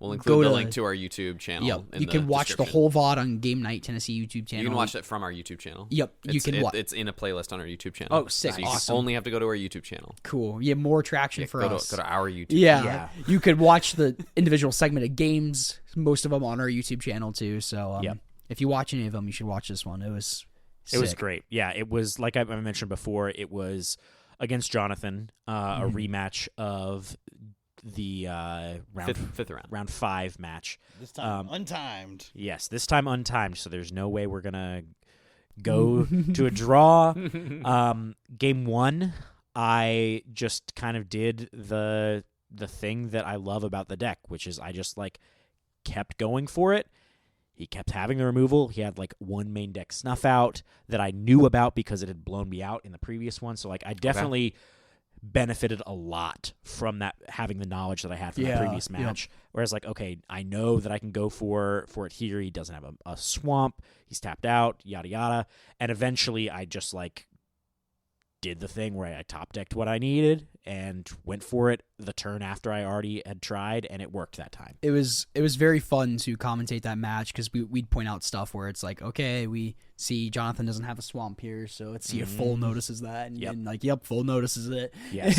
We'll include go the to link to our YouTube channel. Yep, in you can watch the description. whole VOD on Game Night Tennessee YouTube channel. You can watch it from our YouTube channel. Yep, you It's, can it, watch. It's in a playlist on our YouTube channel. Oh, sick. So you Awesome. only have to go to our YouTube channel. Cool. Yeah, more traction Yeah, for go us. to our YouTube. Yeah. Yeah. You could watch the individual segment of games, most of them on our YouTube channel too. So Yep. if you watch any of them, you should watch this one. It was sick. great. Yeah, it was like I mentioned before. It was against Jonathan, a rematch of the Fifth round. round 5 match. This time untimed. Yes, this time untimed, so there's no way we're gonna go to a draw. Game 1, I just kind of did the thing that I love about the deck, which is I just like kept going for it. He kept having the removal. He had like one main deck snuff out that I knew about because it had blown me out in the previous one. So like I definitely benefited a lot from that, having the knowledge that I had from that previous match. Whereas like, okay, I know that I can go for it here. He doesn't have a swamp. He's tapped out, yada yada. And eventually I just like did the thing where I top decked what I needed and went for it the turn after I already had tried, and it worked that time. It was very fun to commentate that match because we'd point out stuff where it's like, okay, we see Jonathan doesn't have a swamp here, so let's see if Full notices that, and like, yep, Full notices it. Yes.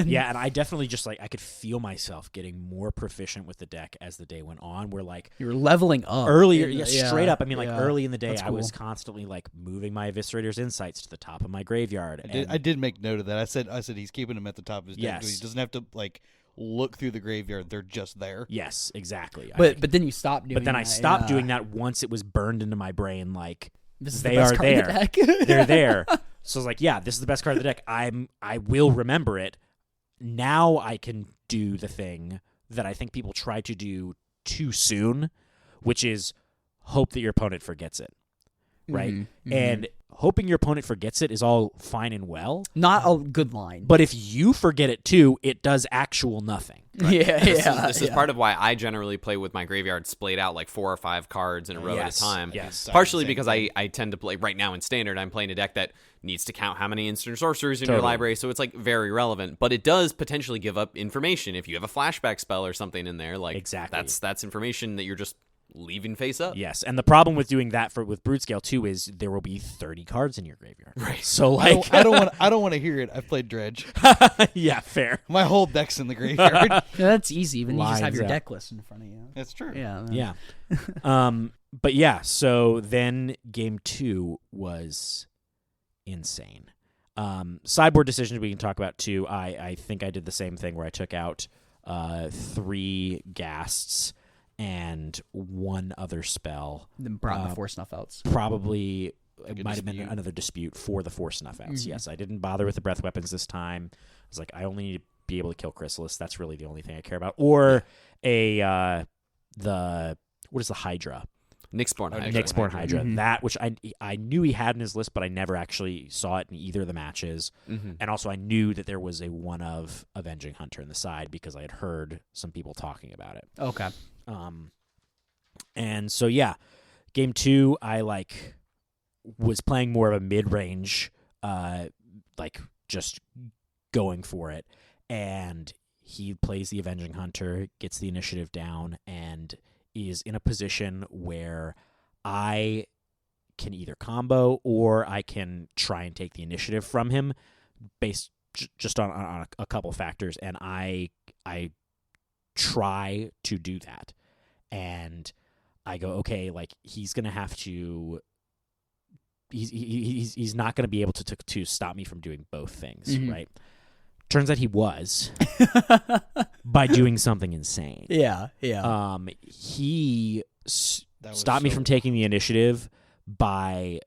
Yeah, and I definitely just like I could feel myself getting more proficient with the deck as the day went on. Where like You were leveling up earlier, in the- straight up. I mean, like yeah. early in the day, That's I was cool. constantly like moving my Eviscerator's Insights to the top of my graveyard. I did make note of that. I said he's keeping them at the top of his deck. Yes. He doesn't have to like look through the graveyard. They're just there. Yes, exactly. But then you stopped doing. but then I that, stopped yeah. doing that once it was burned into my brain. Like This is they the best are card in there. the deck. They're there. So I was like, yeah, this is the best card of the deck. I will remember it. Now I can do the thing that I think people try to do too soon, which is hope that your opponent forgets it. Right? Mhm. And hoping your opponent forgets it is all fine and well. Not a good line. But if you forget it too, it does actual nothing. Yeah, This is part of why I generally play with my graveyard splayed out like 4 or 5 cards in a row Yes, at a time. yes. Partially Same because thing. I tend to play right now in Standard. I'm playing a deck that needs to count how many instant sorcerers in your Totally. library, so it's like very relevant. But it does potentially give up information if you have a flashback spell or something in there. Like Exactly. that's information that you're just leaving face up. Yes, and the problem with doing that with Broodscale too is there will be 30 cards in your graveyard. Right. So I like, don't want to hear it. I've played Dredge. yeah, fair. My whole deck's in the graveyard. Yeah, that's easy. Even you just have Lines your out. deck list in front of you. That's true. Yeah. Yeah. But yeah, so then game 2 was insane. Sideboard decisions we can talk about too. I think I did the same thing where I took out 3 Ghasts and 1 other spell. Then brought the 4 snuff outs. Probably Like a it might have been dispute. another dispute for the 4 snuff outs. Mhm. Yes, I didn't bother with the breath weapons this time. I was like, I only need to be able to kill Chrysalis. That's really the only thing I care about. Or what is the Hydra? Nyxborn Hydra. Nyxborn Hydra. Mhm. That which I knew he had in his list, but I never actually saw it in either of the matches. Mhm. And also I knew that there was a one of Avenging Hunter in the side because I had heard some people talking about it. Okay. And so yeah, game 2 I was playing more of a mid-range, just going for it, and he plays the Avenging Hunter, gets the initiative down, and is in a position where I can either combo or I can try and take the initiative from him based just on a couple factors, and I try to do that. And I go, okay, like he's gonna have to. He's not gonna be able to stop me from doing both things, right? Turns out he was by doing something insane. Yeah. He That was stopped me so from taking the initiative by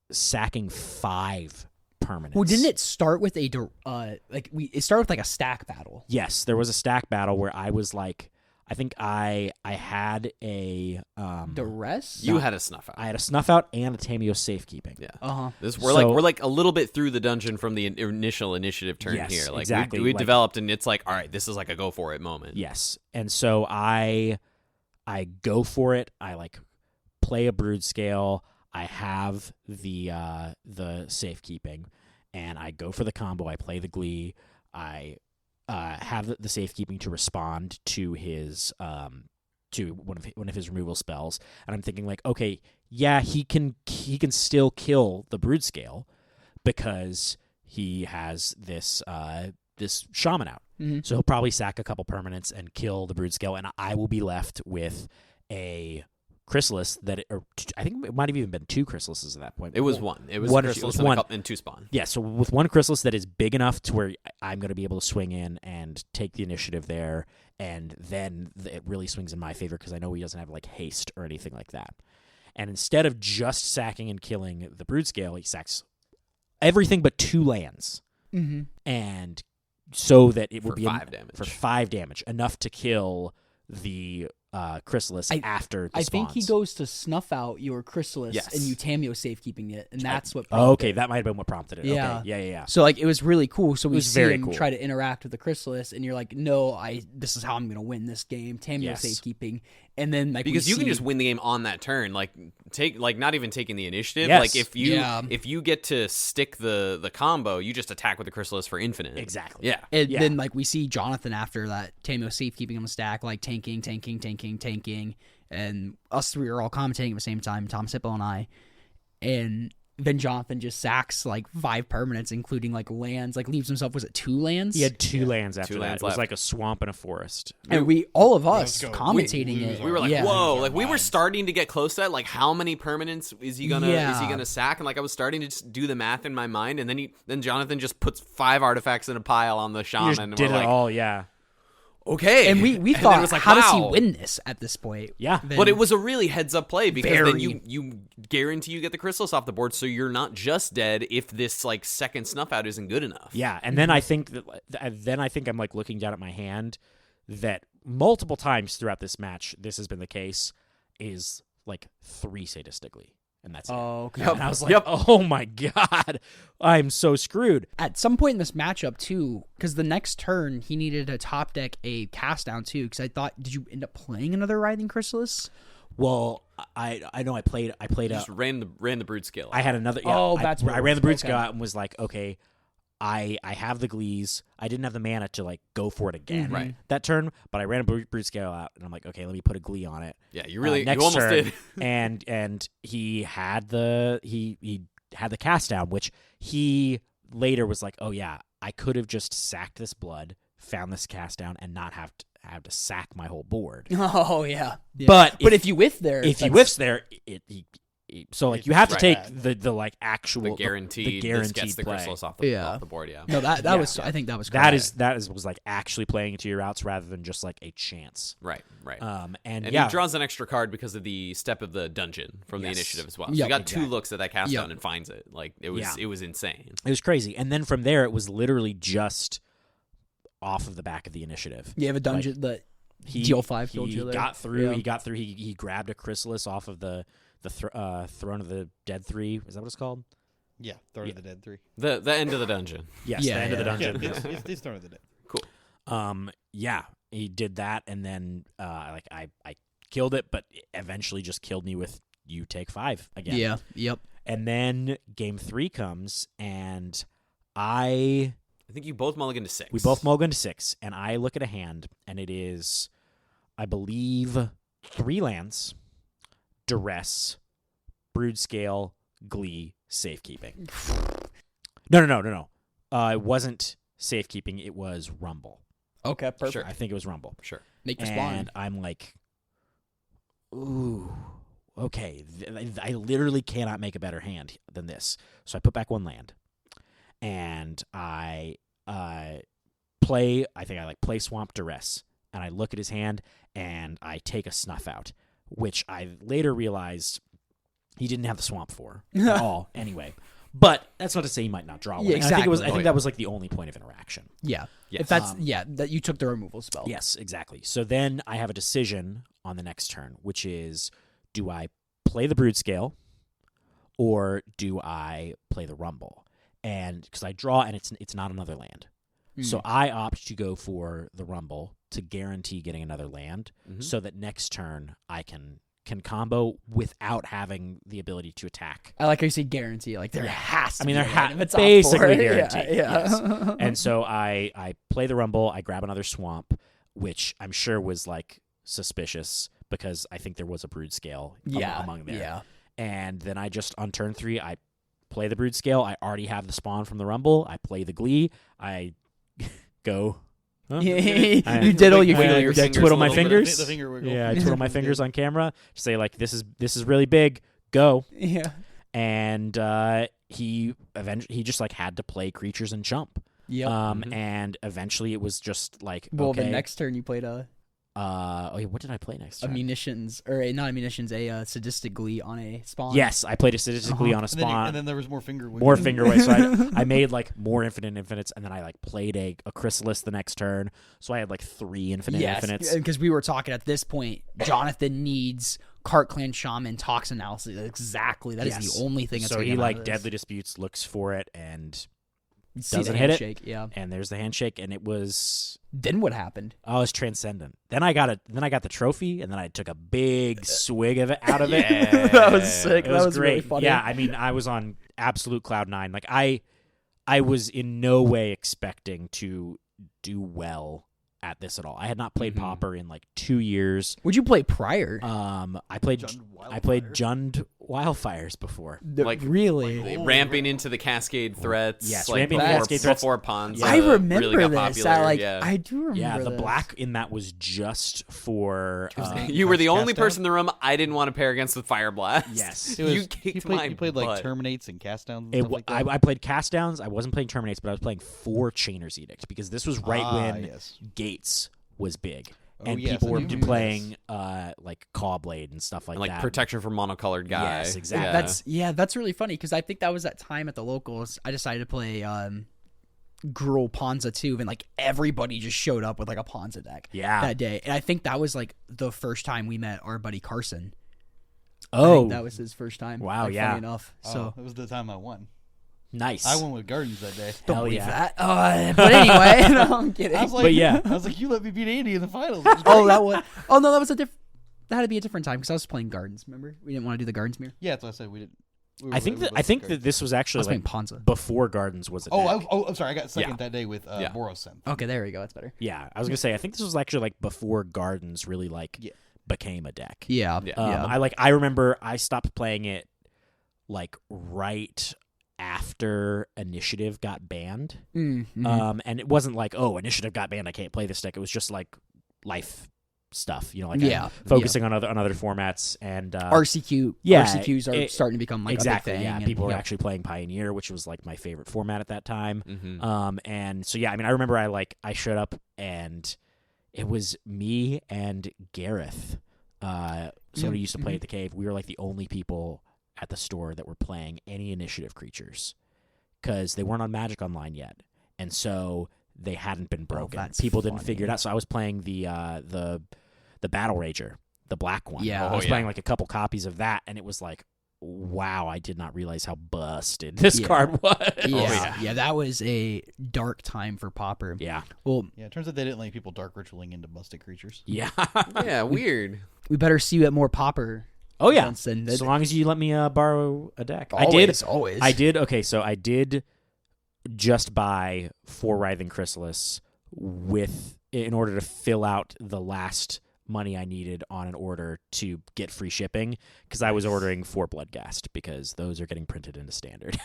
sacking 5 permanents. Well, didn't it start with it started with like a stack battle? Yes, there was a stack battle where I was like, I think I had a Duress? You had a snuff out. I had a snuff out and a Tameo safekeeping. Yeah. Uh-huh. We're like a little bit through the dungeon from the initial initiative turn Yes, here. Like exactly. we Like- developed, and it's like, all right, this is like a go for it moment. Yes, and so I go for it. I like play a Broodscale. I have the safekeeping, and I go for the combo. I play the Glee. I have the safekeeping to respond to his to one of his removal spells, and I'm thinking like, okay, yeah, he can still kill the Broodscale because he has this shaman out. So he'll probably sack a couple permanents and kill the Broodscale, and I will be left with a Chrysalis I think it might have even been 2 Chrysalises at that point. It was one. It was one. Chrysalis It was and one. And 2 spawn. Yeah, so with one Chrysalis that is big enough to where I'm going to be able to swing in and take the initiative there, and then it really swings in my favor because I know he doesn't have like haste or anything like that. And instead of just sacking and killing the Broodscale, he sacks everything but 2 lands, and so that it will For be 5 damage. for 5 damage, enough to kill the Chrysalis after the I think he spawns. goes to snuff out your Chrysalis Yes. and you Tameo safekeeping it, and that's what Oh, prompted okay, it. that might have been what prompted it. Yeah. Okay. Yeah. So like it was really cool. So we was see very him cool. try to interact with the Chrysalis, and you're like, no, this is how I'm gonna win this game. Tameo Yes. safekeeping, and then like Because we you can see- just win the game on that turn, not even taking the initiative. Yes. Like if Yeah. you get to stick the combo, you just attack with the Chrysalis for infinite. Exactly. Yeah. And Yeah. then like we see Jonathan after that Tameo safekeeping on the stack, like tanking, and us 3 are all commentating at the same time, Tom Sippo and I, and then Jonathan just sacks like 5 permanents, including like lands, like leaves himself, was it 2 lands? He had 2 lands after 2 that. lands It was left. like a swamp and a forest. and all of us go. commentating We- it. We were like, yeah. whoa! Our Like we were minds. starting to get close to that. Like, how many permanents is he gonna sack? And like I was starting to just do the math in my mind, and then Jonathan just puts 5 artifacts in a pile on the He shaman, just and did we're it like, all, yeah. okay. And we then thought, it was like, how does he wow. win this at this point? Yeah. Then- But it was a really heads up play because then Very. you guarantee you get the Chrysalis off the board, so you're not just dead if this like second snuff out isn't good enough. Yeah, and then I think I'm like looking down at my hand that multiple times throughout this match, this has been the case, is like 3 sadistically. And that's it. Oh, okay. And I was like, oh my God, I'm so screwed. At some point in this matchup too, because the next turn he needed to top deck a cast down too. Because I thought, did you end up playing another Writhing Chrysalis? Well, I know I played Just ran the Broodscale. I had another. Yeah, Oh, that's what I it ran the was. Broodscale Okay. out and was like, okay, I have the Glees. I didn't have the mana to like go for it again Right. that turn, but I ran a Broodscale out and I'm like, okay, let me put a Glee on it. Yeah, you really next you almost turn, did. and he had the cast down, which he later was like, oh yeah, I could have just sacked this blood, found this cast down, and not have to sack my whole board. Oh yeah. But if you whiff there, if he that's- whiffs there, so like you have to Right. take the like actual The guaranteed, the this gets the play. Chrysalis off Yeah. the board. Yeah. No, that Yeah. was. I think that was. That correct. is was like actually playing into your routes rather than just like a chance. Right. And And yeah, he draws an extra card because of the step of the dungeon from Yes. the initiative as well. So Yep. you got Exactly. 2 looks at that cast Yep. down and finds it. Like it was Yeah. it was insane. it was crazy. And then from there, it was literally just off of the back of the initiative. You have a dungeon that He deal 5 He killed you there. got through. Yeah. He got through. He grabbed a Chrysalis off of the Throne of the Dead 3. Is that what it's called? Yeah, Throne of the Dead 3. The end of the dungeon. Yes, Yeah, the end of the yeah. dungeon. It's Throne of the Dead. Cool. Yeah, he did that, and then like I killed it, but it eventually just killed me with you take 5 again. Yeah. Yep. And then game 3 comes, and I I think you both mulligan to 6. we both mulligan to 6, and I look at a hand, and it is, I believe, 3 lands, duress, Broodscale, Glee, Safekeeping. No. It wasn't Safekeeping. It was Rumble. Okay, perfect. Sure. I think it was Rumble. Sure. Make your spawn. And I'm like, ooh, okay. I literally cannot make a better hand than this. So I put back one land, and I play. I think I play Swamp Duress, and I look at his hand, and I take a Snuff out, which I later realized he didn't have the swamp for at all. Anyway, but that's not to say he might not draw one. Yeah, And I think it was. exactly. I think that was like the only point of interaction. Yeah. Yes. If that's that you took the removal spell. Yes, exactly. So then I have a decision on the next turn, which is, do I play the Broodscale or do I play the Rumble? And because I draw and it's not another land. So I opt to go for the Rumble to guarantee getting another land so that next turn I can combo without having the ability to attack. I like how you say guarantee. Like there has to. I mean, be there a land if it's off basically board. guaranteed. Yeah. Yes. And so I play the Rumble. I grab another swamp, which I'm sure was like suspicious because I think there was a Broodscale among there. Yeah. And then I just on turn 3 I play the Broodscale. I already have the spawn from the Rumble. I play the Glee. I go. You diddle, you wiggle feel your your I fingers twiddle a my little bit. fingers. The finger wiggle. Yeah, I twiddle my fingers on camera to say like this is really big. Go. Yeah. And he just like had to play creatures and chump. Yep. And eventually it was just like Well, okay. the next turn you played what did I play next a turn? munitions or not munitions, a sadistic Glee on a spawn. Yes, I played it statistically on a And then, spawn. and then there was more finger wiggle. More finger waves. So I made like more infinites, and then I like played a chrysalis the next turn. So I had like 3 infinites. because we were talking at this point. Jonathan needs Cart Clan Shaman Toxin Analysis. Exactly, that is the only thing. That's so gonna he get out like of this. Deadly Disputes, looks for it, and You see doesn't the hit it. handshake, Yeah. and there's the handshake, and it was Then what happened? it was transcendent. Then I got the trophy, and then I took a big swig of it out of it. That was sick. It That was was great. really funny. Yeah, I mean, I was on absolute cloud 9. Like I was in no way expecting to do well at this at all. I had not played Pauper in like 2 years. Would you play prior? I played Jund Wildfires before. Like really? ramping into the Cascade threats. Yes, like ramping before, Cascade threats. before Pawns. I remember really got this. Popular. I do remember. Yeah, the this. black in that was just for. You were the only Cast out? person in the room I didn't want to pair against with Fire Blast. Yes. It was, you kicked he played, my he played like butt. Terminates and Cast Downs and stuff like that. I played Cast Downs. I wasn't playing Terminates, but I was playing 4 Chainer's Edict because this was right when yes. Gates was big. Oh, And yes, people I were do remember playing like Cawblade and stuff like And like that. protection from monocolored guy. Yes, exactly. That's really funny because I think that was that time at the locals. I decided to play Gruul Ponza too, and like everybody just showed up with like a Ponza deck. Yeah. that day, and I think that was like the first time we met our buddy Carson. I Oh, think that was his first time. Wow, like, yeah. funny enough. So it was the time I won. nice. I went with Gardens that day. don't Hell believe yeah. that. But anyway, no, I'm kidding. I was like, But yeah. I was like, you let me beat Andy in the finals. It was Oh, great. that was. Oh no, that was that had to be a different time because I was playing Gardens. Remember, we didn't want to do the Gardens mirror. Yeah, that's what I said. We did. I think that this was I actually was like playing Ponza. before Gardens was a deck. I'm sorry. I got second that day with Borosynth. Okay, there we go. That's better. Yeah, I was gonna say I think this was actually like before Gardens really like became a deck. Yeah, I remember I stopped playing it like right after Initiative got banned. Mm-hmm. And it wasn't like, oh, Initiative got banned, I can't play this deck. It was just like life stuff, you know, like focusing on other formats and RCQ. yeah, RCQs are starting to become like exactly. a big thing. Yeah, and, people were actually playing Pioneer, which was like my favorite format at that time. Mm-hmm. And so yeah, I mean, I remember I showed up and it was me and Gareth, somebody who used to play at the cave. We were like the only people at the store that were playing any Initiative creatures because they weren't on Magic Online yet, and so they hadn't been broken. that's People didn't funny. figure it out. So I was playing the Battle Rager, the black one. Yeah. I was Oh, playing yeah. like a couple copies of that, and it was like, wow, I did not realize how busted this Yeah. card was. Yeah, that was a dark time for Pauper. Yeah. Well, Yeah, it turns out they didn't like people dark ritualing into busted creatures. Yeah. Yeah, weird. we better see you at more Pauper. Oh yeah. events than- So long as you let me borrow a deck. Always. I did. Okay, so I did just buy 4 Writhing Chrysalis in order to fill out the last money I needed on an order to get free shipping because I was ordering 4 Bloodghast because those are getting printed into standard.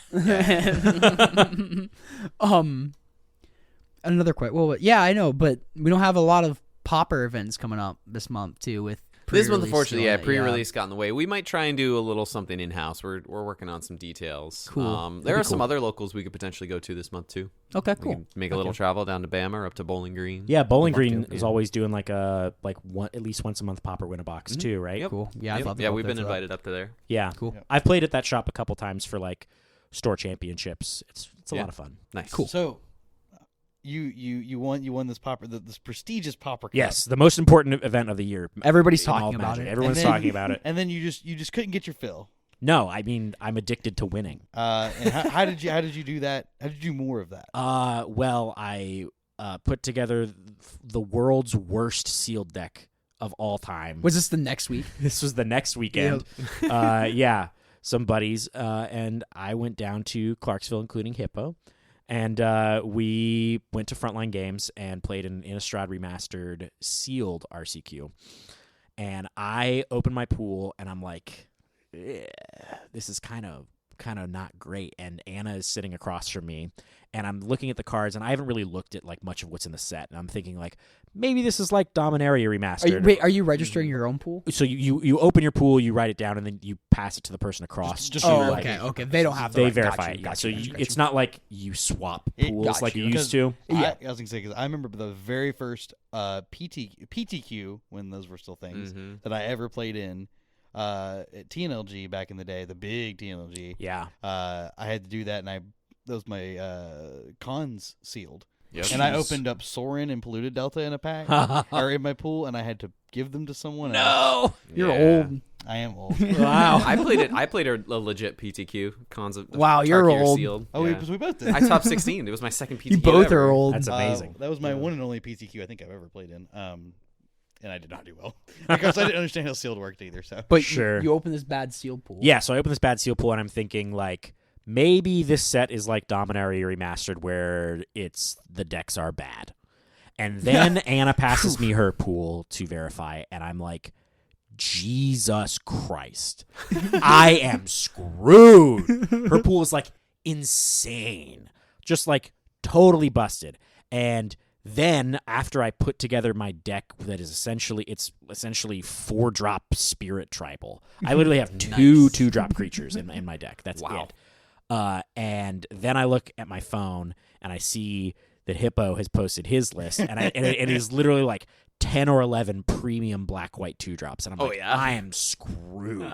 Another question. Well, yeah, I know, but we don't have a lot of Pauper events coming up this month too. With This month, pre-release unfortunately, still yeah, in it, pre-release got in the way. We might try and do a little something in-house. We're working on some details. Cool. There are some other locals we could potentially go to this month, too. Okay, We cool. can make a little travel down to Bama or up to Bowling Green. Yeah, Bowling Green to, is always doing like one at least once a month Pauper win a box too, right? Yep. Cool. Yeah, I'd Yep. love to Yeah, go we've there been for that. invited up to there. Yeah, Cool. Yep. I've played at that shop a couple times for like store championships. It's a lot of fun. Nice. Cool. So, you won this Pauper, this prestigious Pauper Cup. Yes, the most important event of the year. Everybody's in all talking about Magic. it. Everyone's And then- talking about it. And then you just couldn't get your fill. No, I mean I'm addicted to winning. And how did you do that? How did you do more of that? Well, I put together the world's worst sealed deck of all time. Was this the next week? This was the next weekend. Yeah, some buddies and I went down to Clarksville, including Hippo, and we went to Frontline Games and played an Innistrad remastered sealed RCQ. And I opened my pool and I'm like, this is kind of not great. And Anna is sitting across from me, and I'm looking at the cards, and I haven't really looked at like much of what's in the set, and I'm thinking like maybe this is like Dominaria remastered. Are you registering your own pool? So you open your pool, you write it down, and then you pass it to the person across. Just to, so Oh, you're like, okay. They don't have. They right. verify Got it. you, Yeah. got So you, got it's you. not like you swap It pools got like you you, used to. Yeah. I was gonna say, because I remember the very first PTQ, when those were still things, that I ever played in at TNLG back in the day, the big TNLG. Yeah. I had to do that, and that was my cons sealed. Yep. And I opened up Sorin and Polluted Delta in a pack, or in my pool, and I had to give them to someone else. You're Yeah. old. I am old. Wow. I played a legit PTQ. Cons of Wow, you're Tarkir old. Sealed. Oh, Yeah. we both did. I top 16. It was my second PTQ. You both ever. are old. That's amazing. That was my one and only PTQ I think I've ever played in. And I did not do well because I didn't understand how sealed worked either. So, But Sure. you open this bad seal pool. Yeah, so I opened this bad seal pool, and I'm thinking, like, maybe this set is like Dominaria Remastered, where the decks are bad. And then Anna passes me her pool to verify, and I'm like, Jesus Christ. I am screwed. Her pool is, like, insane. Just, like, totally busted. And then after I put together my deck that is essentially 4-drop Spirit Tribal. I literally have two 2-drop creatures in my deck. That's Wow. it. And then I look at my phone and I see that Hippo has posted his list, and it is literally like 10 or 11 premium black-white 2-drops, and I'm like, yeah. I am screwed.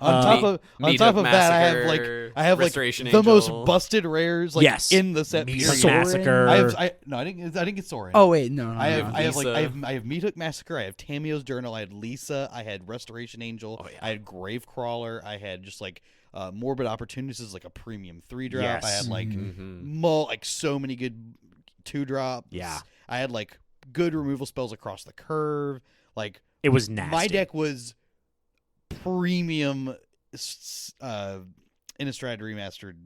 on top of Meat that, Hook Massacre, I have like Restoration the most Angel. busted rares like Yes. in the set. Meat period. Hook Massacre. I didn't get Sorin. Oh wait, no. I have Lisa. I have Meat Hook Massacre. I have Tameo's Journal. I had Lisa. I had Restoration Angel. Oh, yeah. I had Gravecrawler. I had just like Morbid Opportunities, like a premium 3-drop. Yes. I had like Mm-hmm. like so many good 2-drops. Yeah. I had like good removal spells across the curve. Like It was nasty. my deck was premium Innistrad remastered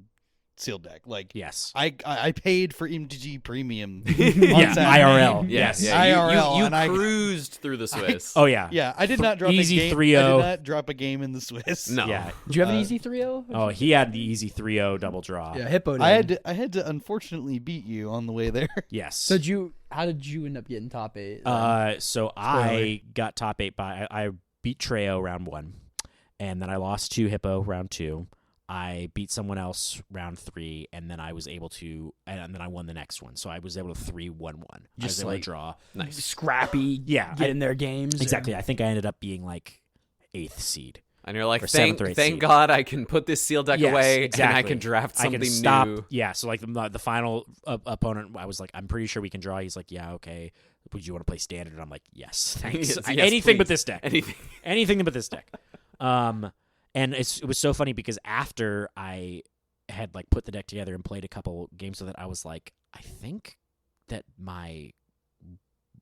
sealed deck. Like Yes. I paid for MTG Premium. on Yeah, Saturday. IRL. Yes. Yes. IRL, You and I- cruised through the Swiss. Oh, yeah. Yeah, I did not drop Easy a game. 3-0. I did not drop a game in the Swiss. No. Yeah. Did you have an easy 3-0? Oh, he had the easy 3-0 double draw. Yeah, Hippo did. I had to unfortunately beat you on the way there. Yes. So how did you end up getting top 8? So I got top 8 by I beat Treo round 1, and then I lost to Hippo round 2. I beat someone else round 3, and then I was able to, and then I won the next one. So I was able to 3-1-1. I was Just able to like- draw. Nice. Scrappy. Yeah, Get in their games. Exactly. I think I ended up being like 8th seed. And you're like, Or seventh or eighth thank seed. God I can put this seal deck Yes, away exactly. and I can draft something I can stop. new. Yeah. So like the final opponent, I was like, I'm pretty sure we can draw. He's like, yeah, okay. Would you want to play standard? And I'm like, yes, thanks. Yes, Anything but please. this deck. Anything. Anything but this deck. And it was so funny because after I had like put the deck together and played a couple games with it, I was like, I think that my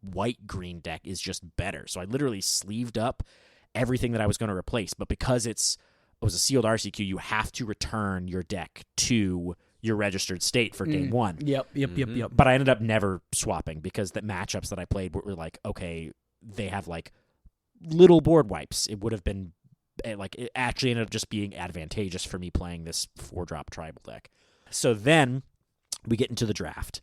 white-green deck is just better. So I literally sleeved up everything that I was going to replace. But because it was a sealed RCQ, you have to return your deck to your registered state for game 1. Yep. But I ended up never swapping because the matchups that I played were like, okay, they have like little board wipes, it would have been it actually ended up just being advantageous for me playing this 4-drop tribal deck. So then we get into the draft,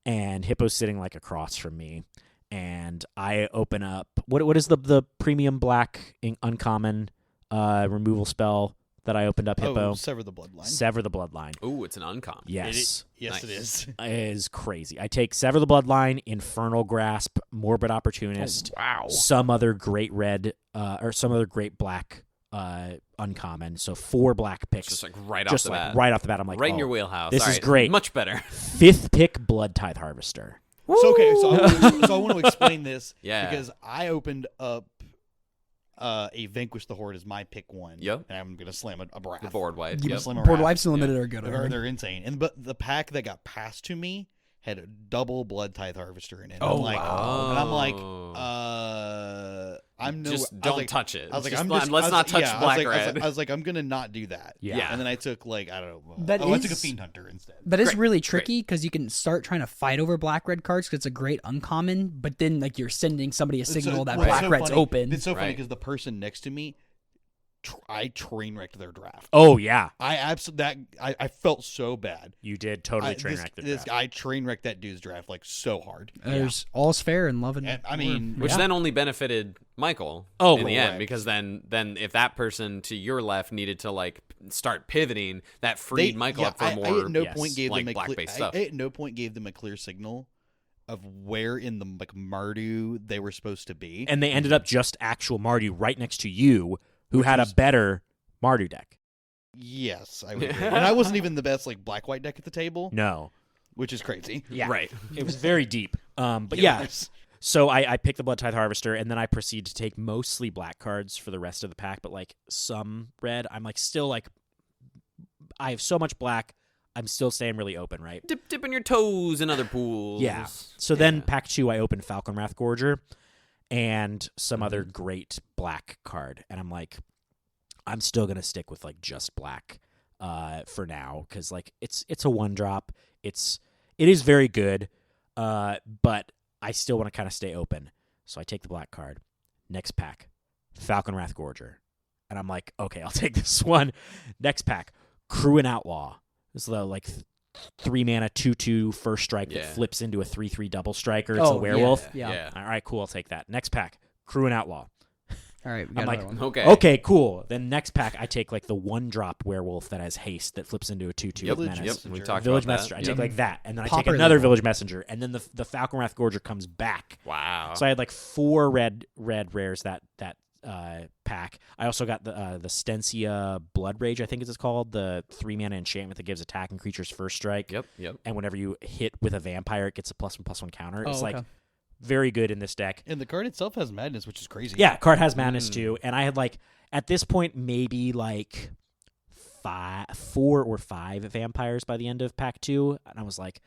and Hippo's sitting like across from me, and I open up what is the premium black uncommon removal spell that I opened up, Hippo? Sever the Bloodline. Sever the Bloodline. Ooh, it's an uncommon. Yes. Yes, Nice. it is. It is crazy. I take Sever the Bloodline, Infernal Grasp, Morbid Opportunist, Wow. some other great red or some other great black uncommon. So 4 black picks. Just like right Just off the bat. right off the bat. I'm like, Right in oh, your wheelhouse. this All is right, great. Much better. 5th pick, Blood Tithe Harvester. So I want to explain this Yeah. because I opened up a Vanquish the Horde as my pick 1. Yep. And I'm gonna slam a Wrath. The board wipe. Yeah, Yep. Slim Board Wrath. wipes unlimited are good. They're insane. But the pack that got passed to me had a double Blood Tithe Harvester in it. Oh, I'm like, wow. And I'm like, Oh. I'm no. Just I was don't like- touch it. I was like, Just I'm not- just. let's I was- not touch yeah, black I was like, red. I was like, I'm gonna not do that. Yeah. And then I took like I don't know. That I took a is- Fiend Hunter instead. But it's Great, really great. tricky because you can start trying to fight over black red cards because it's a great uncommon, but then like you're sending somebody a signal that well, black so red's funny. open. It's so funny Right. because the person next to me, I train wrecked their draft. Oh, yeah. I felt so bad. You did totally train this wreck the this draft. guy train wrecked that dude's draft like so hard. There's all's fair in love and And, I mean, Which Yeah. then only benefited Michael Oh, in the end, correct. because then if that person to your left needed to like start pivoting, that freed Michael up for I more. at no yes, point gave like them a black-based clear, stuff. I at no point gave them a clear signal of where in the like Mardu they were supposed to be. And they ended up just actual Mardu right next to you, who had a better Mardu deck. Yes, I would agree. And I wasn't even the best like black-white deck at the table, No. which is crazy. Yeah. Right. It was very deep. But yeah. Yes. So I picked the Blood Tithe Harvester, and then I proceed to take mostly black cards for the rest of the pack, but like some red. I'm like still like, I have so much black. I'm still staying really open, right? Dipping your toes in other pools. Yeah. So then Yeah. pack 2, I opened Falcon Wrath Gorger and some other great black card, and I'm like, I'm still gonna stick with like just black for now because like it's a 1-drop. It is very good, but I still want to kind of stay open. So I take the black card. Next pack, Falcon Wrath Gorger, and I'm like, okay, I'll take this one. Next pack, Crew and Outlaw. This is the like 3-mana 2/2 first strike Yeah. that flips into a 3/3 double striker. It's a Oh, werewolf. Yeah. All right, cool. I'll take that. Next pack, Crew and Outlaw. All right, we got I'm like, another one. Okay. Okay, cool. Then next pack, I take like the 1-drop werewolf that has haste that flips into a 2/2 Yep. with Village menace. Yep. We Messenger. talked Village about Messenger. that. I Yep. take like that, and then I Pauper take another level. Village Messenger, and then the Falcon Wrath Gorger comes back. Wow. So I had like 4 red rares that pack. I also got the Stencia Blood Rage, I think it's called, the 3-mana enchantment that gives attacking creatures first strike. Yep. And whenever you hit with a vampire, it gets a +1/+1 counter. It's Oh, like okay. very good in this deck. And the card itself has madness, which is crazy. Yeah, card has madness too, and I had like at this point maybe like 4 or 5 vampires by the end of pack 2, and I was like,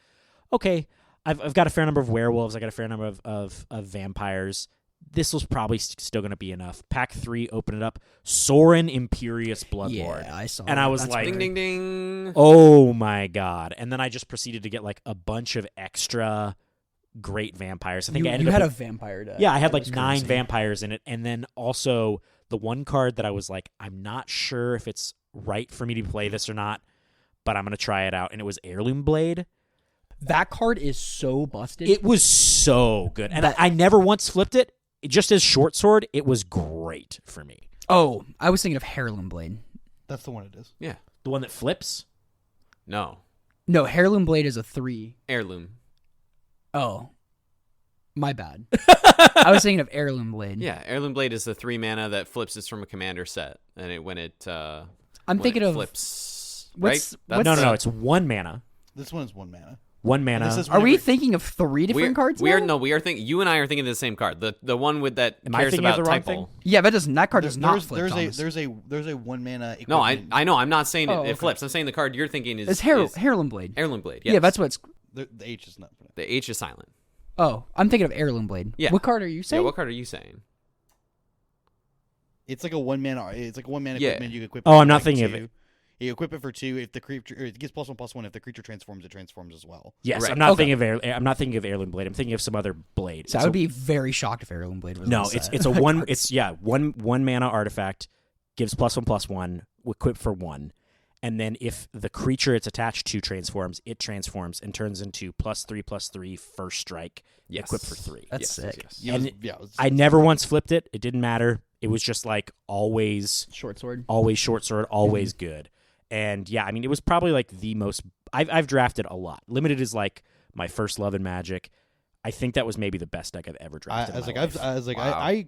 okay, I've got a fair number of werewolves, I got a fair number of vampires. This was probably still going to be enough. Pack 3, open it up, Sorin Imperious Bloodlord. Yeah, I saw. And that. I was That's like- Ding great. ding ding. Oh my god! And then I just proceeded to get like a bunch of extra great vampires. I think You, I ended you up had with- a vampire deck. Yeah, I had That like was 9 crazy. vampires in it, and then also the one card that I was like, I'm not sure if it's right for me to play this or not, but I'm gonna try it out, and it was Heirloom Blade. That card is so busted. It was so good, and That- I never once flipped it. Just as short sword, it was great for me. Oh, I was thinking of Heirloom Blade. That's the one it is. Yeah. The one that flips. No. No, Heirloom Blade is a 3. Heirloom. Oh, my bad. I was thinking of Heirloom Blade. Yeah. Heirloom Blade is the 3 mana that flips. It's from a commander set, and when it thinking of flips. what's- right? what's- No, it's 1 mana. This one is 1 mana. 1 mana. This is Are we whenever- thinking of 3 different cards? We are now? no. We are thinking. You and I are thinking of the same card. The one with that Am I cares thinking of about the wrong typo. thing? Yeah, that card does not flip. there's Thomas. there's a 1 mana. No, equipment. I know. I'm not saying Oh, it okay. flips. I'm saying the card you're thinking is It's is Heirloom Blade. Heirloom Blade. Yeah, yes. that's what's. The H is not. The H is silent. Oh, I'm thinking of Heirloom Blade. Yeah. What card are you Yeah. saying? What card are you saying? It's like a 1 mana. It's like a 1 mana Yeah. equipment you can equip. Oh, I'm not like thinking of two. it. You equip it for 2. If the creature, it gets +1/+1. If the creature transforms, it transforms as well. Yes, Right. I'm not thinking of I'm not thinking of Heirloom Blade. I'm thinking of some other blade. So I would be very shocked if Heirloom Blade was No, on the it's set. it's a one. It's one mana artifact, gives +1/+1, equip for 1, and then if the creature it's attached to transforms, it transforms and turns into +3/+3 first strike, Yes. equip for 3. That's sick. Yeah, And it was- I never once flipped it. It didn't matter. It was just like always Short sword. short sword, always good. And yeah, I mean, it was probably like the most. I've drafted a lot. Limited is like my first love in Magic. I think that was maybe the best deck I've ever drafted. Wow. I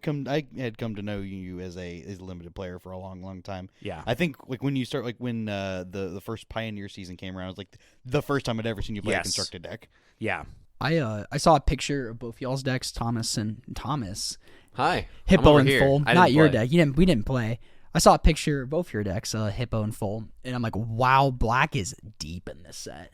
had come to know you as a limited player for a long time. Yeah. I think like when you start like when the first Pioneer season came around, it was like the first time I'd ever seen you play a Yes. constructed deck. Yeah. I saw a picture of both y'all's decks, Thomas, Hi. I'm Hippo over and here. Full. I Not didn't your play. deck. We didn't play. I saw a picture of both your decks, Hippo and Full, and I'm like, wow, black is deep in this set.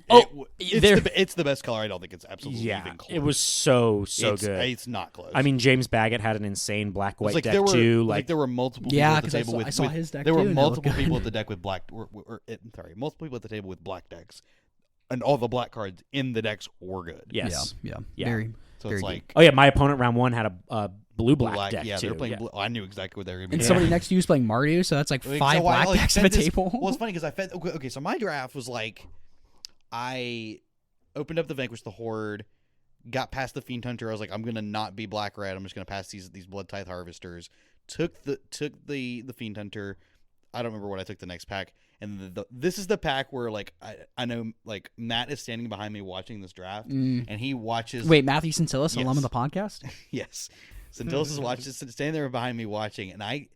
It's the best color. I don't think it's absolutely even close. It was so it's, good. It's not close. I mean, James Baggett had an insane black It's white deck too. Like there were multiple people Yeah, at the 'cause I table saw- with. I saw with- his deck There too, were and it looked multiple good. people at the deck with black. Multiple people at the table with black decks, and all the black cards in the decks were good. yes. Yeah. Yeah. Very. So very it's good. like Oh yeah, my opponent round 1 had a blue black deck Yeah, too. they're playing. Blue. I knew exactly what they were going to be. And doing. somebody next to you is playing Mardu, so that's like Like, 5 so I, black like, decks fed at a this- table. Well, it's funny because I fed. Okay, so my draft was like, I opened up the Vanquish the Horde, got past the Fiend Hunter. I was like, I'm gonna not be black red. I'm just gonna pass these Blood Tithe Harvesters. Took the Fiend Hunter. I don't remember what I took the next pack. And this is the pack where like I know like Matt is standing behind me watching this draft, and he watches. Wait, Matthew Centillis, Yes. alum of the podcast? Yes, Centillis is watching, standing there behind me watching, and I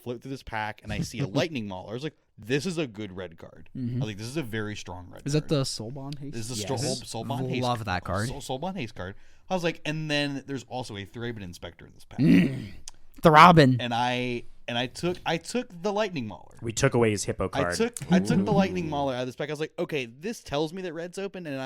float through this pack and I see a Lightning Mauler. I was like, this is a good red card. I was like, this is a very strong red. Is card. that the Soulbond Haste? This is a Yes. Soulbond Haste. Love that card. Soulbond Haste card. I was like, and then there's also a Thraben Inspector in this pack, The Robin. and I took the Lightning Mauler. We took away his hippo card. I took the Lightning Mauler out of this pack. I was like, okay, this tells me that red's open, and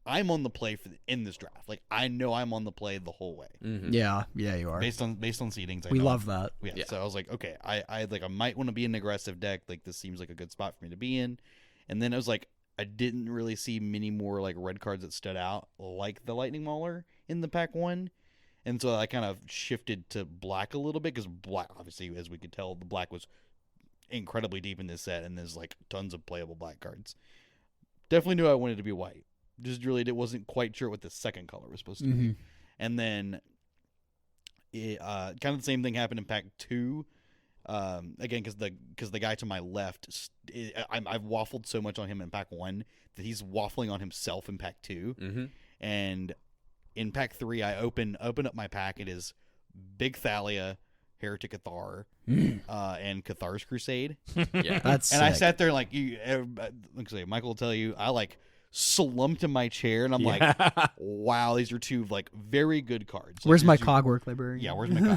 I'm on the play in this draft. Like I know I'm on the play the whole way Yeah, you are. based on seedings. We love that. Yeah, so I was like, okay, I might want to be an aggressive deck. Like this seems like a good spot for me to be in. And then I was like, I didn't really see many more like red cards that stood out like the Lightning Mauler in the pack 1. And so I kind of shifted to black a little bit because black, obviously, as we could tell, the black was incredibly deep in this set, and there's like tons of playable black cards. Definitely knew I wanted to be white. Just really wasn't quite sure what the second color was supposed to be. And then kind of the same thing happened in pack 2. Again, because the guy to my left, I've waffled so much on him in pack 1 that he's waffling on himself in pack 2. And in pack 3, I open up my pack. It is Big Thalia, Heretic Cathar, and Cathar's Crusade. Yeah. That's And I sick. sat there like Michael will tell you, I like slumped in my chair, and I'm like, wow, these are two like very good cards. Like, Where's my these are- Cogwork Library? Yeah, where's my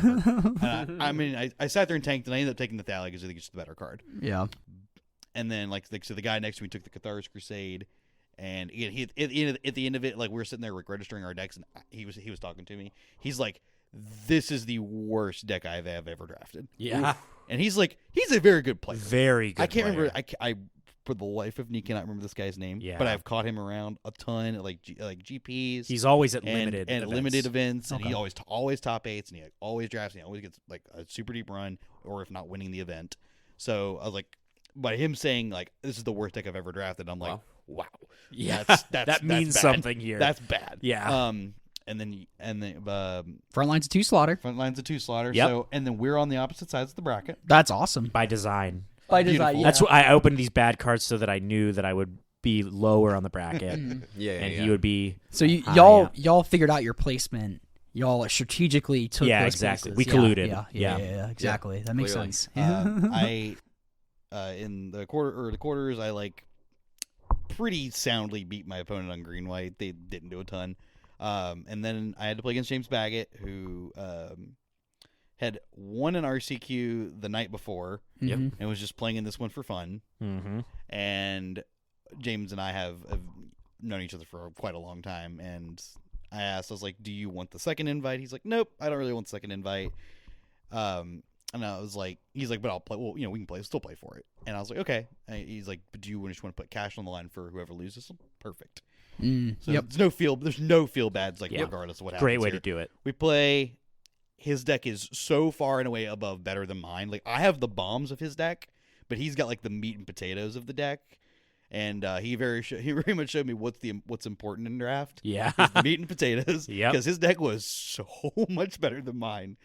card? I mean, I sat there and tanked, and I ended up taking the Thalia because I think it's just the better card. Yeah. And then so the guy next to me took the Cathar's Crusade, and he at the end of it, like we were sitting there like registering our decks, and he was talking to me. He's like, "This is the worst deck I have ever drafted." Yeah. And he's like, he's a very good player. Very good. I can't player. remember. I for the life of me cannot remember this guy's name. Yeah. But I've caught him around a ton at like GPs. He's always at and limited and events. limited events, and Okay. he always top 8s, and he always drafts, and he always gets like a super deep run, or if not winning the event. So I was like, by him saying like this is the worst deck I've ever drafted, I'm like, wow, Yeah, that's means bad. something here. That's bad. Yeah. And then Front lines of 2 slaughter. front lines of 2 slaughter. Yep. So and then we're on the opposite sides of the bracket. That's awesome. by design. By design, design, yeah. That's what I opened these bad cards so that I knew that I would be lower on the bracket, Yeah. and he would be. So high y'all up. y'all figured out your placement. Y'all strategically took Yeah, those exactly. places. We colluded. Yeah, Yeah. exactly. That makes Clearly. sense. I in the quarters, I like pretty soundly beat my opponent on green white. They didn't do a ton. And then I had to play against James Baggett, who had won an RCQ the night before Mhm. and was just playing in this one for fun. Mm-hmm. And James and I have known each other for quite a long time. And I was like, do you want the second invite? He's like, nope, I don't really want the second invite. And I was like, he's like, but I'll play. Well, we can still play for it. And I was like, okay. And he's like, but do you just want to put cash on the line for whoever loses? Perfect. So Yep. there's no feel bads, like regardless of what happens. Great way here. to do it. We play. His deck is so far and away above better than mine. Like I have the bombs of his deck, but he's got like the meat and potatoes of the deck. And he very much showed me what's important in draft. Yeah. Is the meat and potatoes. Yep. Because his deck was so much better than mine.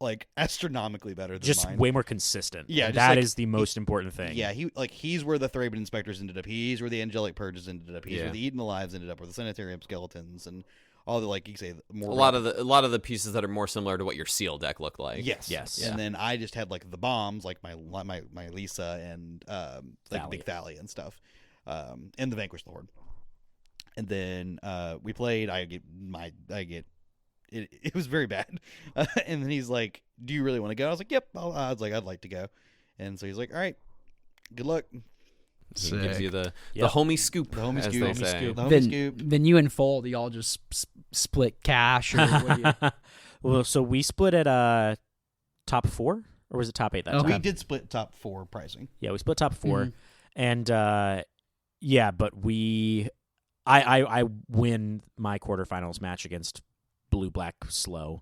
Like astronomically better than Just mine. way more consistent. Yeah, And just that like- is the most important thing. Yeah, he's where the Thraben Inspectors ended up. He's where the Angelic Purges ended up. He's where the Eaten Alives ended up, where the Sanitarium Skeletons and all the like you say more. A lot of the pieces that are more similar to what your seal deck looked like. Yes. Yeah. And then I just had like the bombs, like my Lisa and like Big Thali and stuff, and the Vanquish the Horde. And then we played. I get. It was very bad. And then he's like, "Do you really want to go?" I was like, "Yep." I was like, "I'd like to go." And so he's like, "All right, good luck." He gives you the Yep. homie scoop, The homie as scoop. they Homie say. scoop. The homie Then, scoop. then you and Pfohl, y'all just split cash. Or what do you... Well, so we split at top 4, or was it top 8 that Okay. time? We did split top 4 pricing. Yeah, we split top 4, Mhm. and yeah, but I win my quarterfinals match against Blue Black Slow.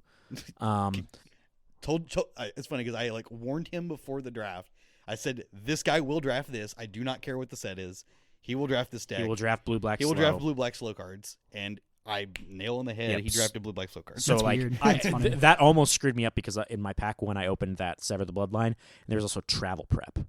It's funny because I like warned him before the draft. I said, "This guy will draft this. I do not care what the set is. He will draft this deck. He will draft Blue Black. He will Slow. draft blue black slow cards." And I nail on the head. Yep. He drafted blue black slow cards. So That's like weird. That's funny. that almost screwed me up because in my pack when I opened that Sever the Bloodline, and there was also Travel Prep,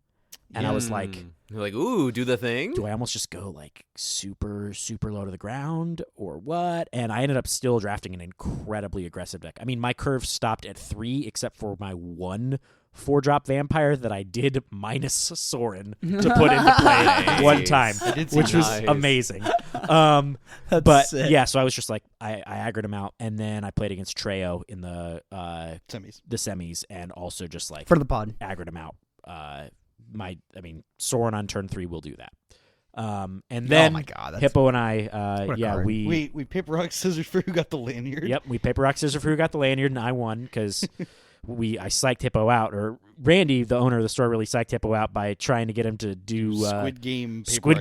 and I was like, You're like, ooh, do the thing. do I almost just go like super low to the ground or what? And I ended up still drafting an incredibly aggressive deck. I mean, my curve stopped at 3 except for my 1 4-drop vampire that I did minus Sorin to put into play Nice. one time, I did see which was Nice. amazing. That's But sick. yeah, so I was just like, I aggroed him out, and then I played against Treo in the Semis. and also just like For the pod. aggroed him out. Sorin on turn 3 will do that. And then oh my God, that's Hippo and I, What a yeah, card. we paper rock scissors for who got the lanyard. yep, we paper rock scissors for who got the lanyard, and I won because I psyched Hippo out, or Randy, the owner of the store, really psyched Hippo out by trying to get him to do Squid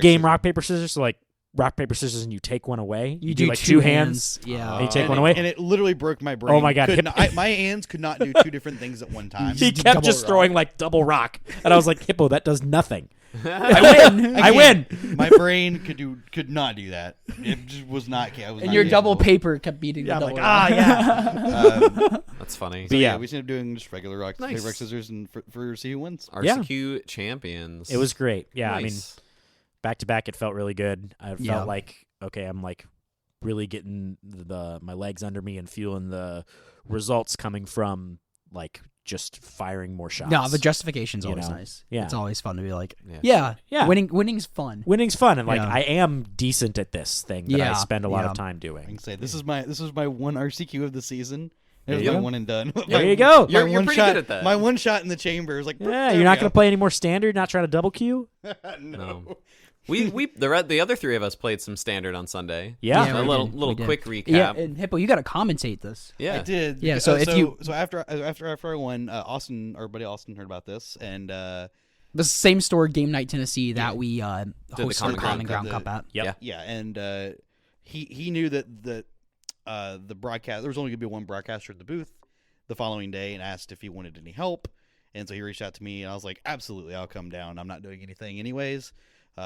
Game. rock paper scissors. So like rock paper scissors, and you take one away. You do do like two hands. And Yeah. you take and one it, away. and it literally broke my brain. Oh my God. My hands could not do 2 different things at one time. He Just kept double just rock. throwing like double rock, and I was like, Hippo, that does nothing. I win. I win. My brain could not do that. It just was not. I was And not your double capable. paper kept beating Yeah, the I'm double. like, yeah. That's funny. So yeah. yeah, we ended up doing just regular rock, Nice. paper rock scissors, and for see who wins. RCQ champions. It was great. Yeah, I mean, Nice. back to back, it felt really good. I Yeah. felt like, okay, I'm like really getting my legs under me and feeling the results coming from like just firing more shots. No, the justification's You always know? nice. Yeah. It's always fun to be like, Yeah. Yeah. winning's fun. Winning's fun, and like Yeah. I am decent at this thing that I Yeah, spend a lot yeah. of time I doing. can say this is my one RCQ of the season. It was There you my go. one and done. There you go. You're one pretty shot, good at that. My one shot in the chamber is like. Yeah, you're not going to play any more standard. Not trying to double queue. No. The other 3 of us played some standard on Sunday. Yeah. Yeah, a we little did. little We did. quick recap. Yeah, and Hippo, you got to commentate this. Yeah. I did. Yeah, because- so if you- so after I won, our buddy Austin heard about this, and The same store, Game Night Tennessee, that we the hosted Common the Common Ground Ground Cup at. Yep. yeah, and he knew that the broadcast there was only going to be one broadcaster at the booth the following day, and asked if he wanted any help, and so he reached out to me, and I was like, absolutely, I'll come down. I'm not doing anything anyways. So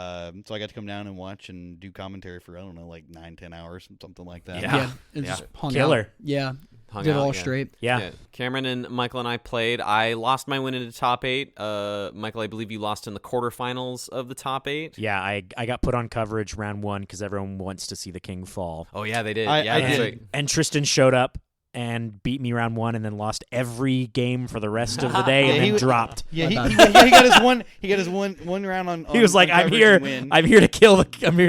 I got to come down and watch and do commentary for, I don't know, like 9-10 hours, something like that. Yeah. and just hung Killer. out. Yeah, Hung did it out, all yeah. straight. Yeah. Cameron and Michael and I played. I lost my win into top 8. Michael, I believe you lost in the quarterfinals of the top 8. Yeah, I got put on coverage round 1 because everyone wants to see the king fall. Oh yeah, they did. I Yeah, that's did. right. And Tristan showed up and beat me round 1 and then lost every game for the rest of the day and Yeah, then he- dropped. Yeah, he My got his one. He got his one round on. He was like, on "I'm coverage here. and win." I'm here to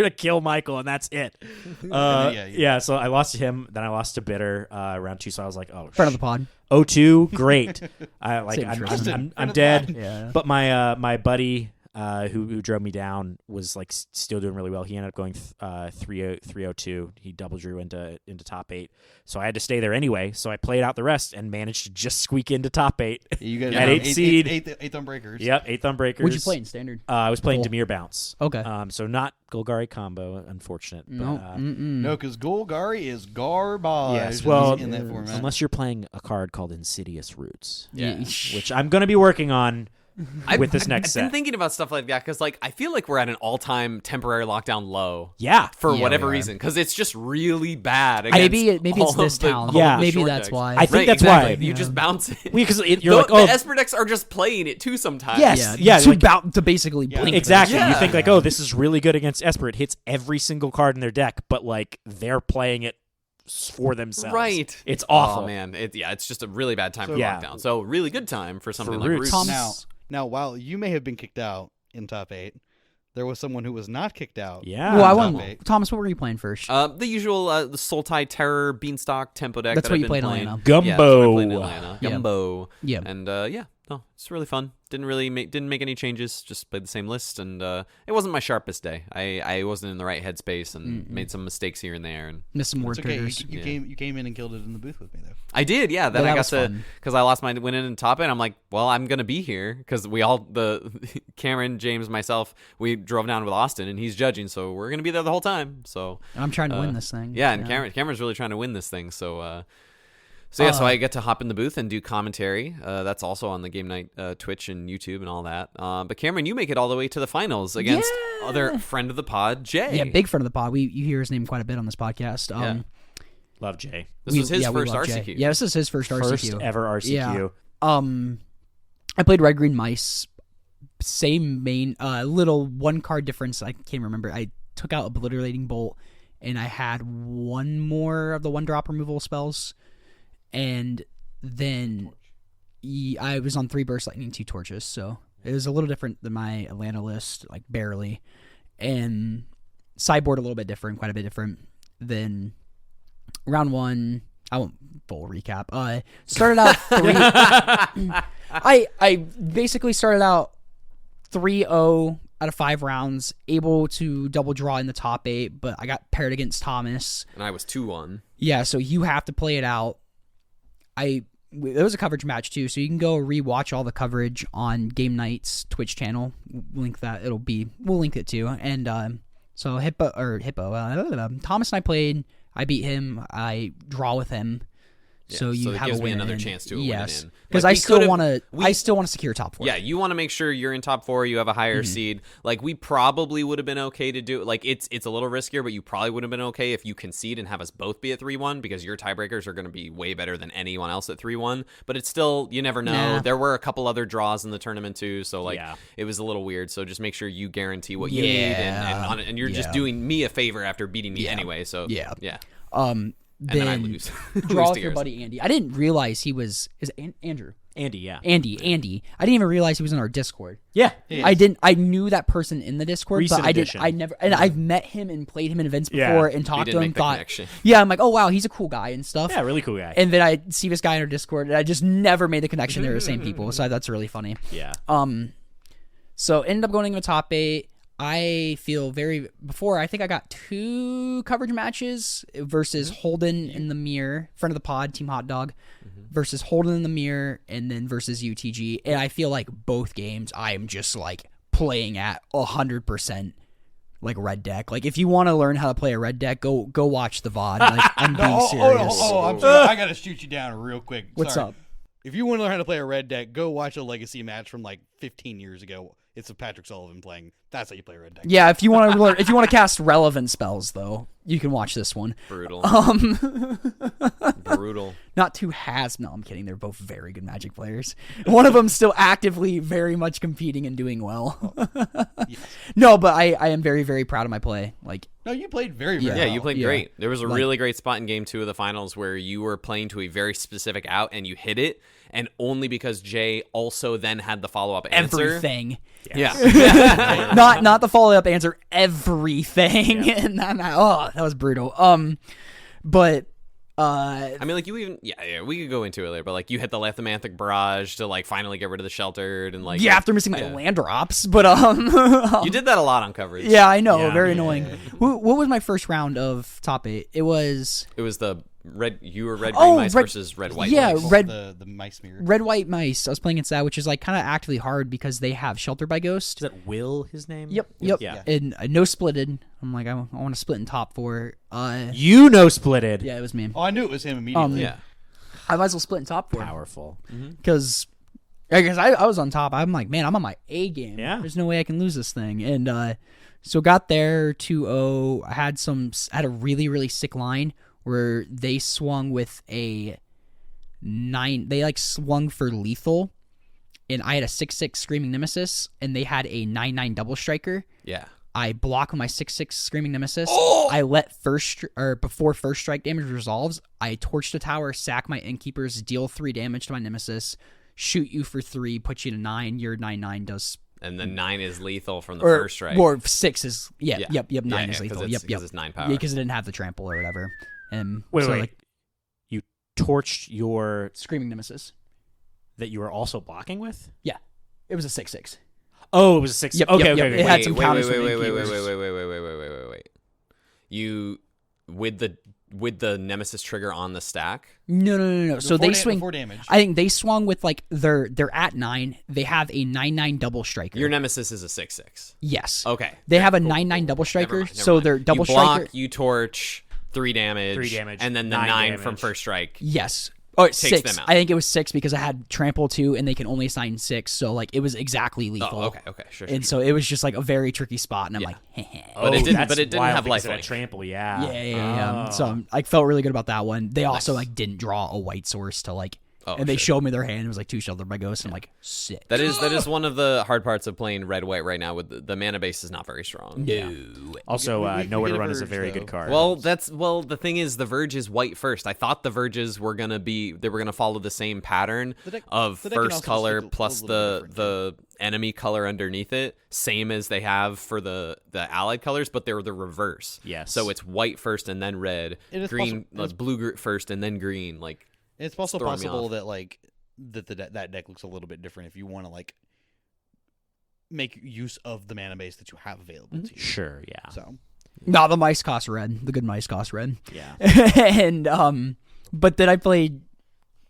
kill Michael, and that's it." Yeah. So I lost to him. Then I lost to Bitter round 2. So I was like, "Oh, Front of the pod. 0-2, great." Same I'm Tristan. dead. Yeah. But my buddy who drove me down, was like still doing really well. He ended up going 302. He double drew into top 8. So I had to stay there anyway. So I played out the rest and managed to just squeak into top 8. You guys at 8 seed. Eighth on breakers. Yep, 8th on breakers. What'd you play in standard? I was playing Dimir Bounce. Okay. So not Golgari combo, unfortunate. But, No. No, because Golgari is garbage. yes, well, in that format. unless you're playing a card called Insidious Roots, Yeah. which I'm going to be working on with this next I've set. been thinking about stuff like that because, like, I feel like we're at an all-time temporary lockdown low. Yeah. For Yeah, whatever we are. reason, because it's just really bad. Maybe against it's all this of the- town. all Yeah. of the Maybe short that's decks. why. I think Right, that's exactly. why. You just bounce it. Because you're like, the oh, Esper decks are just playing it too sometimes. Yes. Yeah, like- to basically blink. exactly. Yeah. You think like, oh, this is really good against Esper. It hits every single card in their deck, but like they're playing it for themselves. Right. It's awful. Oh man, it's just a really bad time for Yeah. lockdown. So really good time for something For like Roots. Roots. Now, while you may have been kicked out in top 8, there was someone who was not kicked out. Yeah. Well, I Top won. 8. Thomas, what were you playing first? The usual the Sultai Terror Beanstalk Tempo deck. That's that what I've you been played in playing. Atlanta. Gumbo. Yeah, that's what I played in Atlanta. Yeah. Gumbo. Yeah. And no, it's really fun. Didn't make any changes. Just played the same list, and it wasn't my sharpest day. I wasn't in the right headspace and made some mistakes here and there. And Missed some word It's okay. triggers. You came in and killed it in the booth with me though. I did, yeah. Then Yeah, I that got was to fun. because I lost my win in and top it. I'm like, well, I'm gonna be here because we all the Cameron, James, myself, we drove down with Austin, and he's judging, so we're gonna be there the whole time. So And I'm trying to win this thing. yeah, and Cameron's really trying to win this thing. So so I get to hop in the booth and do commentary. That's also on the Game Night Twitch and YouTube and all that. But Cameron, you make it all the way to the finals against other friend of the pod, Jay. Yeah, big friend of the pod. You hear his name quite a bit on this podcast. Yeah. Love Jay. This was his we first love Jay. RCQ. Yeah, this is his first RCQ. First ever RCQ. Yeah. I played Red Green Mice. Same main, little one card difference. I can't remember. I took out Obliterating Bolt, and I had one more of the 1-drop removal spells, and then I was on 3 Burst Lightning, 2 Torches, so it was a little different than my Atlanta list, like barely, and sideboard a little bit different, quite a bit different. Then round 1, I won't full recap. Started out 3. I basically started out 3-0 out of 5 rounds, able to double draw in the top 8, but I got paired against Thomas. And I was 2-1. Yeah, so you have to play it out. There was a coverage match too, so you can go rewatch all the coverage on Game Night's Twitch channel. We'll link it too. And so Thomas and I played. I beat him. I draw with him. Yeah, So you so it have gives a me win another in. chance to win yes, it in. because Like, I we still could've- want to. we- I still want to secure top 4. Yeah, you want to make sure you're in top 4. You have a higher seed. Like we probably would have been okay to do. Like it's a little riskier, but you probably would have been okay if you concede and have us both be at 3-1 because your tiebreakers are going to be way better than anyone else at 3-1. But it's still you never know. Nah. There were a couple other draws in the tournament too, so like Yeah. it was a little weird. So just make sure you guarantee what you need, Yeah. and you're just Yeah. doing me a favor after beating me Yeah. anyway. So Yeah. yeah. Then And then I lose. draw Lose with to your yours. buddy Andy. I didn't realize he was Andrew. Andy, yeah. Andy. I didn't even realize he was in our Discord. Yeah. I knew that person in the Discord, Recent but addition. I never, and I've met him and played him in events Yeah. before and You talked didn't to him. make the Thought, connection. yeah, I'm like, oh wow, he's a cool guy and stuff. Yeah, really cool guy. And then I see this guy in our Discord, and I just never made the connection they're the same people. So that's really funny. yeah. So ended up going into the top 8. I feel I think I got 2 coverage matches versus Holden in the Mirror, friend of the pod, Team Hot Dog, versus Holden in the Mirror, and then versus UTG. And I feel like both games I am just like playing at 100% like red deck. Like if you want to learn how to play a red deck, go watch the VOD. Like I'm being serious. I'm sorry. I gotta shoot you down real quick. What's Sorry. up? If you want to learn how to play a red deck, go watch a legacy match from like 15 years ago. It's of Patrick Sullivan playing. That's how you play a red deck. Yeah, if you want to learn, if you want to cast relevant spells though, you can watch this one. Brutal. Brutal. Not two has. No, I'm kidding. They're both very good Magic players. One of them still actively very much competing and doing well. Yes. No, but I am very, very proud of my play. Like, No, you played very, very Yeah, well. you played Yeah. great. There was a Like- really great spot in Game 2 of the finals where you were playing to a very specific out and you hit it, and only because Jay also then had the follow-up answer. everything. Yeah. Not the follow up answer. Everything. And that was brutal. But I mean, like you even we could go into it later, but like you hit the Lithomanthic Barrage to like finally get rid of the Sheltered and like after missing my land drops, but you did that a lot on coverage. Yeah, I know, Yeah. very annoying. What was my first round of top 8? It was the red. You were red green mice versus red white. Yeah, mice. red the mice mirror. red white mice. I was playing against that, which is like kind of actively hard because they have Shelter by Ghost. Is that Will his name? Yep. Yeah. And no splitted. I'm like, I want to split in top 4. You know splitted. Yeah, it was me. Oh, I knew it was him immediately. Yeah. I might as well split in top 4 Powerful. because I guess I was on top. I'm like, man, I'm on my A game. Yeah. There's no way I can lose this thing. And so got there 2-0. I had a really really sick line where they swung with a 9. They like swung for lethal, and I had a 6/6 Screaming Nemesis, and they had a 9/9 Double Striker. Yeah. I block with my 6/6 Screaming Nemesis. I let before first strike damage resolves, I torch the tower, sack my Innkeepers, deal 3 damage to my Nemesis, shoot you for 3, put you to 9. Your 9/9 does. And then 9 is lethal from the first strike. Or 6 is 9 Yeah, is lethal. Because Yep. it's 9 power. Yeah, because it didn't have the trample or whatever. And Wait. like, You torched your Screaming Nemesis. that you were also blocking with? Yeah, it was a 6/6. Oh, it was a 6. Yep, okay, yep, okay, yep. okay. It had some counters wait, from wait, Innkeepers. wait. You with the Nemesis trigger on the stack. No. So they swing 4 damage. I think they swung with like they're at 9. They have a 9/9 Double Striker. Your Nemesis is a 6/6. Yes. Okay. They have a Cool, 9/9 Double Never Striker. mind. So they're Double you block, Striker. You torch 3 damage. 3 damage, And then the 9 9 from damage. first strike. Yes. Oh, it's Takes 6. them out. I think it was 6 because I had trample 2 and they can only assign 6. So like it was exactly lethal. Oh, okay. Sure. And so it was just like a very tricky spot, and I'm like, But it didn't- that's but it didn't wild have because of lifelink. that trample, yeah. yeah. Oh. So I felt really good about that one. They also like didn't draw a white source to like, and they showed me their hand. It was like 2 Sheltered by Ghost. And I'm like, sick. That is one of the hard parts of playing red white right now. With the mana base is not very strong. Yeah. Also, We Nowhere to get a Run is a Verge, very though. good card. Well, the thing is, the Verge is white first. I thought the Verges were gonna follow the same pattern of the deck can first also color stick a plus little bit the enemy color underneath it, same as they have for the allied colors, but they're the reverse. Yes. So it's white first and then red, It is green, possible- blue first and then green. Like It's also throwing me possible off. that like that deck looks a little bit different if you want to like make use of the mana base that you have available to you. sure, yeah. So No, the mice cost red. The good mice cost red. Yeah. And but then I played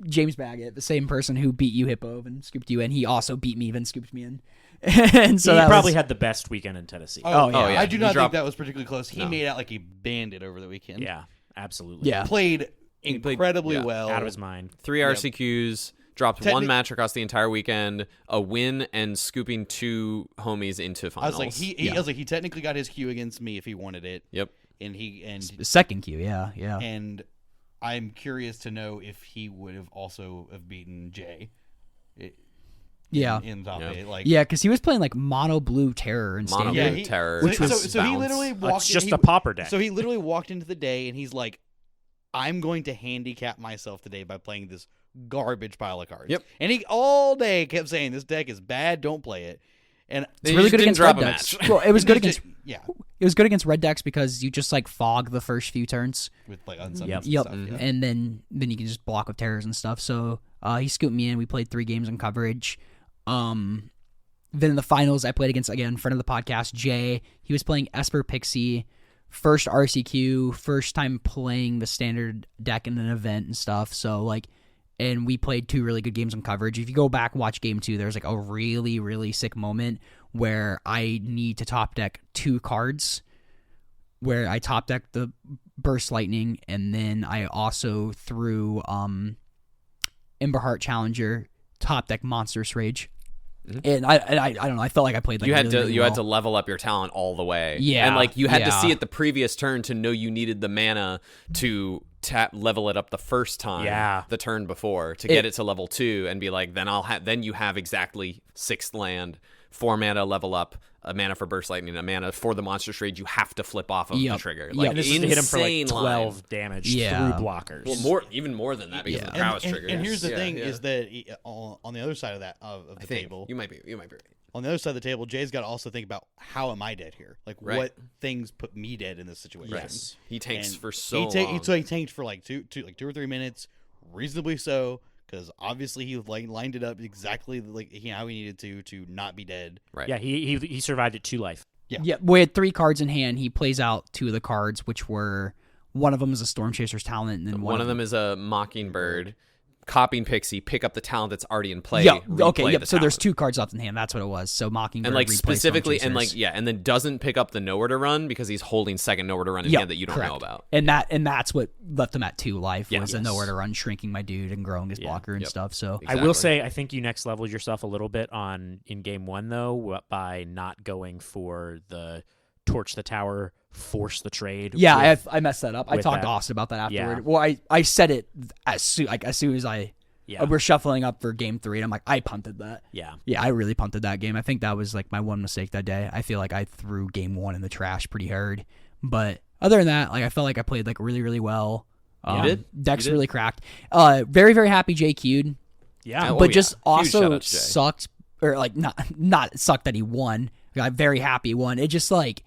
James Baggett, the same person who beat you Hippo and scooped you in. He also beat me and scooped me in. And so he that probably was, had the best weekend in Tennessee. Oh, yeah. I do He not dropped- think that was particularly close. He No. made out like a bandit over the weekend. Yeah, absolutely. yeah. Played He played- incredibly yeah, well. Out of his mind. 3 RCQs, dropped Techni- 1 match across the entire weekend, a win, and scooping 2 homies into I finals. was like, he technically got his queue against me if he wanted it. Yep. And Second queue, yeah. and I'm curious to know if he would have also have beaten Jay. Yeah. In top Yeah. 8. Like Yeah, because he was playing like mono blue terror and Mono standard. blue terror, So, which was so he bounce. literally walked. It's just he- a Pauper deck. So he literally walked into the day and he's like, "I'm going to handicap myself today by playing this garbage pile of cards." Yep. And he all day kept saying, "This deck is bad. Don't play it." And It's He really just good didn't against drop red a decks. match. Well, it was good just- against yeah, it was good against red decks because you just like fog the first few turns. with like unsummons Yep. and Yep. stuff. Yeah. And then you can just block with terrors and stuff. So he scooped me in. We played 3 games in coverage. Then in the finals, I played against, again, friend of the podcast, Jay. He was playing Esper Pixie, first RCQ, first time playing the standard deck in an event and stuff. So, like, and we played 2 really good games in coverage. If you go back and watch game 2, there's like a really, really sick moment where I need to top deck 2 cards, where I top deck the Burst Lightning, and then I also threw Emberheart Challenger, top deck Monstrous Rage. And I don't know. I felt like I played like You had really, to really you well. had to level up your talent all the way. Yeah, and like you had to yeah. see it the previous turn to know you needed the mana to level it up the first time. Yeah. the turn before to get it to level 2 and be like, then you have exactly 6th land, 4 mana level up, a mana for Burst Lightning, a mana for the Monstrous Rage. You have to flip off of the Yep. trigger. Yep. Like And this is to hit him for like insane 12 line. damage Yeah. through blockers. Well, even more than that because of the prowess trigger. And here's the Yeah, thing: yeah. is that on the other side of that of the I think table, you might be right. on the other side of the table, Jay's got to also think about how am I dead here? Like what things put me dead in this situation? Yes. He tanks And for so long. He tanked for like two or 3 minutes, reasonably so, because obviously he lined it up exactly like how he needed to not be dead. Right. Yeah, he survived it to life. Yeah, we had 3 cards in hand. He plays out 2 of the cards, which were one of them is a Storm Chaser's talent, and then One of them is a Mockingbird. Copying Pixie, pick up the talent that's already in play. Yeah. replay Okay. Yep. the So there's talent. 2 cards left in hand. That's what it was. So Mockingbird And like replays Storm specifically, and Chasers. like and then doesn't pick up the Nowhere to Run because he's holding second Nowhere to Run in hand that you don't correct. know about. And that's what left him at 2 life was a Yes. Nowhere to Run, shrinking my dude and growing his blocker and stuff. So I will say, I think you next leveled yourself a little bit in game 1 though by not going for the torch the tower, force the trade. yeah, I messed that up. I with talked to that. Austin about that afterward. Yeah. Well, I said it as soon as I Yeah. we're shuffling up for game 3, and I'm like, I punted that. Yeah. Yeah, I really punted that game. I think that was like my one mistake that day. I feel like I threw game 1 in the trash pretty hard. But other than that, like I felt like I played like really, really well. You did. Decks You did. really cracked. Very, very happy Jay Q'd. Yeah. Oh, But yeah. just Huge also shout out to Jay. sucked, or like not sucked that he won. I'm very happy he won. It just like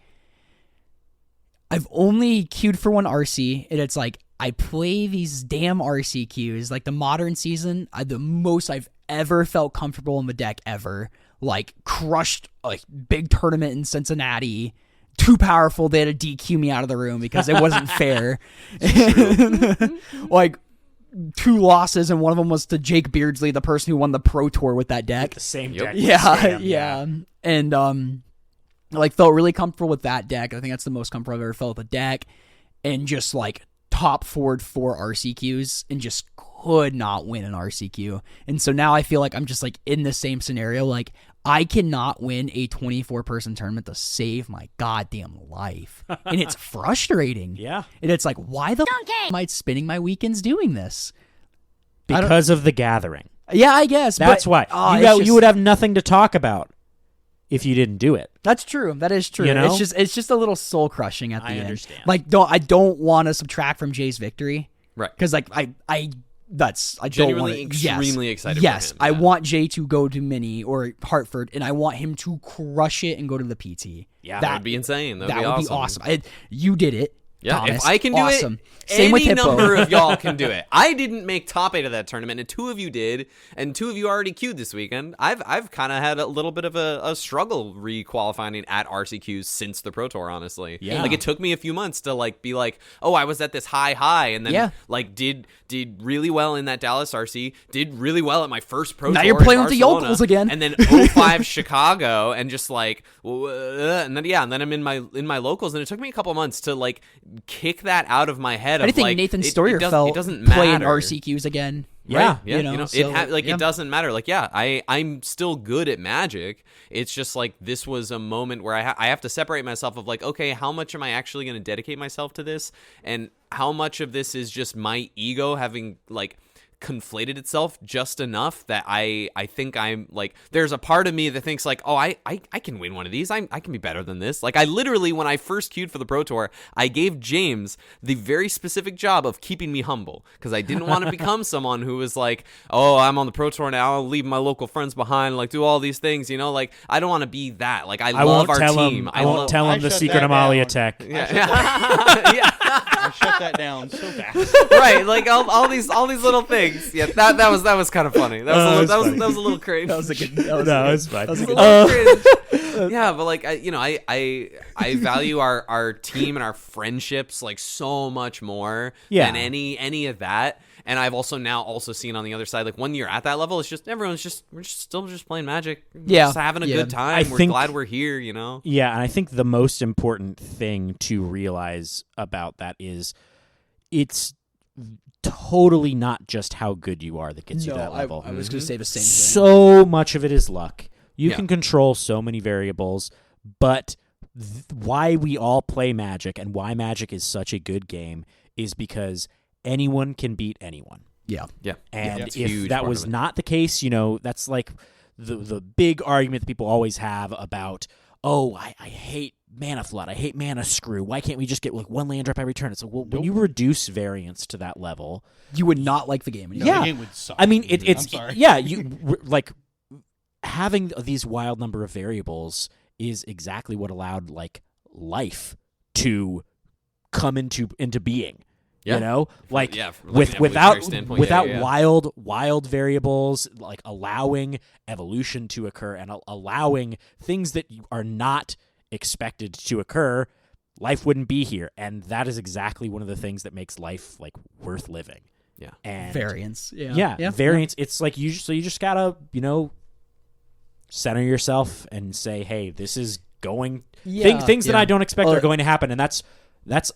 I've only queued for 1 RC, and it's like I play these damn RC queues. Like the modern season, the most I've ever felt comfortable in the deck ever. Like crushed like big tournament in Cincinnati. Too powerful. They had to DQ me out of the room because it wasn't fair. Like 2 losses, and one of them was to Jake Beardsley, the person who won the Pro Tour with that deck. The same Yep. deck. Yeah, Scam, yeah. And like felt really comfortable with that deck. I think that's the most comfortable I've ever felt with a deck. And just like top forward 4 RCQs and just could not win an RCQ. And so now I feel like I'm just like in the same scenario. Like I cannot win a 24-person tournament to save my goddamn life. And it's frustrating. Yeah. And it's like, why the am I spending my weekends doing this? Because of the gathering. Yeah, I guess. That's but, why. it's just- You would have nothing to talk about if you didn't do it. That's true. That is true. You know? It's just a little soul crushing at the I end. understand. Like I don't want to subtract from Jay's victory. Right. Because like I Genuinely don't want extremely excited for Yes, him, I yeah. want Jay to go to Mini or Hartford, and I want him to crush it and go to the PT. Yeah. That would be insane. That would be awesome. You did it. Yeah, Thomas. if I can do awesome. it, Same with any Hippo. number of y'all can do it. I didn't make top 8 of that tournament, and 2 of you did, and 2 of you already queued this weekend. I've kind of had a little bit of a struggle re-qualifying at RCQs since the Pro Tour, honestly. Yeah. Like, it took me a few months to, like, be like, oh, I was at this high, and then, Yeah. like, did really well in that Dallas RC, did really well at my first Pro Now Tour you're in playing with the Barcelona, yokels again. and then 05 Chicago, and just, like, and then I'm in my locals, and it took me a couple months to, like, kick that out of my head. I Of think like, Nathan it Stoyer doesn't- felt it doesn't playing matter. RCQs again. Yeah. Right? Yeah, You know, so, yeah. it doesn't matter. Like, yeah, I'm still good at Magic. It's just like this was a moment where I have to separate myself of like, okay, how much am I actually going to dedicate myself to this, and how much of this is just my ego having like conflated itself just enough that I think I'm like, there's a part of me that thinks like, oh, I can win one of these. I can be better than this. Like, I literally, when I first queued for the Pro Tour, I gave James the very specific job of keeping me humble, because I didn't want to become someone who was like, oh, I'm on the Pro Tour now, I'll leave my local friends behind, like do all these things, you know, like I don't want to be that. Like, I love won't our tell team. him. I won't tell I him the shut secret that Amalia down. tech. Yeah. I shut that down so fast. Right, like all these little things. Yeah, that was kind of funny. That was a little cringe. That was a good. That was No, a good, it's fine. that was a good. A little cringe. Yeah, but like I value our team and our friendships like so much more Yeah. than any of that. And I've also seen on the other side, like when you're at that level, it's just we're still just playing Magic. We're Yeah. just having a Yeah. good time. We're think- glad we're here, you know. Yeah, and I think the most important thing to realize about that is it's totally not just how good you are that gets you to that level. I was going to say the same thing. So much of it is luck. You Yeah. can control so many variables, but why we all play Magic and why Magic is such a good game is because anyone can beat anyone. Yeah. Yeah, And it's a if huge that part was of it. not the case, that's like the big argument that people always have about, oh, I hate mana flood. I hate mana screw. Why can't we just get like one land drop every turn? It's like, well, when you reduce variance to that level, You would not like the game. No, Yeah. the game would suck. I mean, it's I'm sorry. yeah, you like having these wild number of variables is exactly what allowed like life to come into being. Yeah. You know, like from an without evolutionary standpoint, wild variables, like allowing evolution to occur and allowing things that are not expected to occur, life wouldn't be here. And that is exactly one of the things that makes life like worth living. Yeah. And variance. variance. It's like you just gotta, center yourself and say, hey, this is going things that I don't expect are going to happen, and that's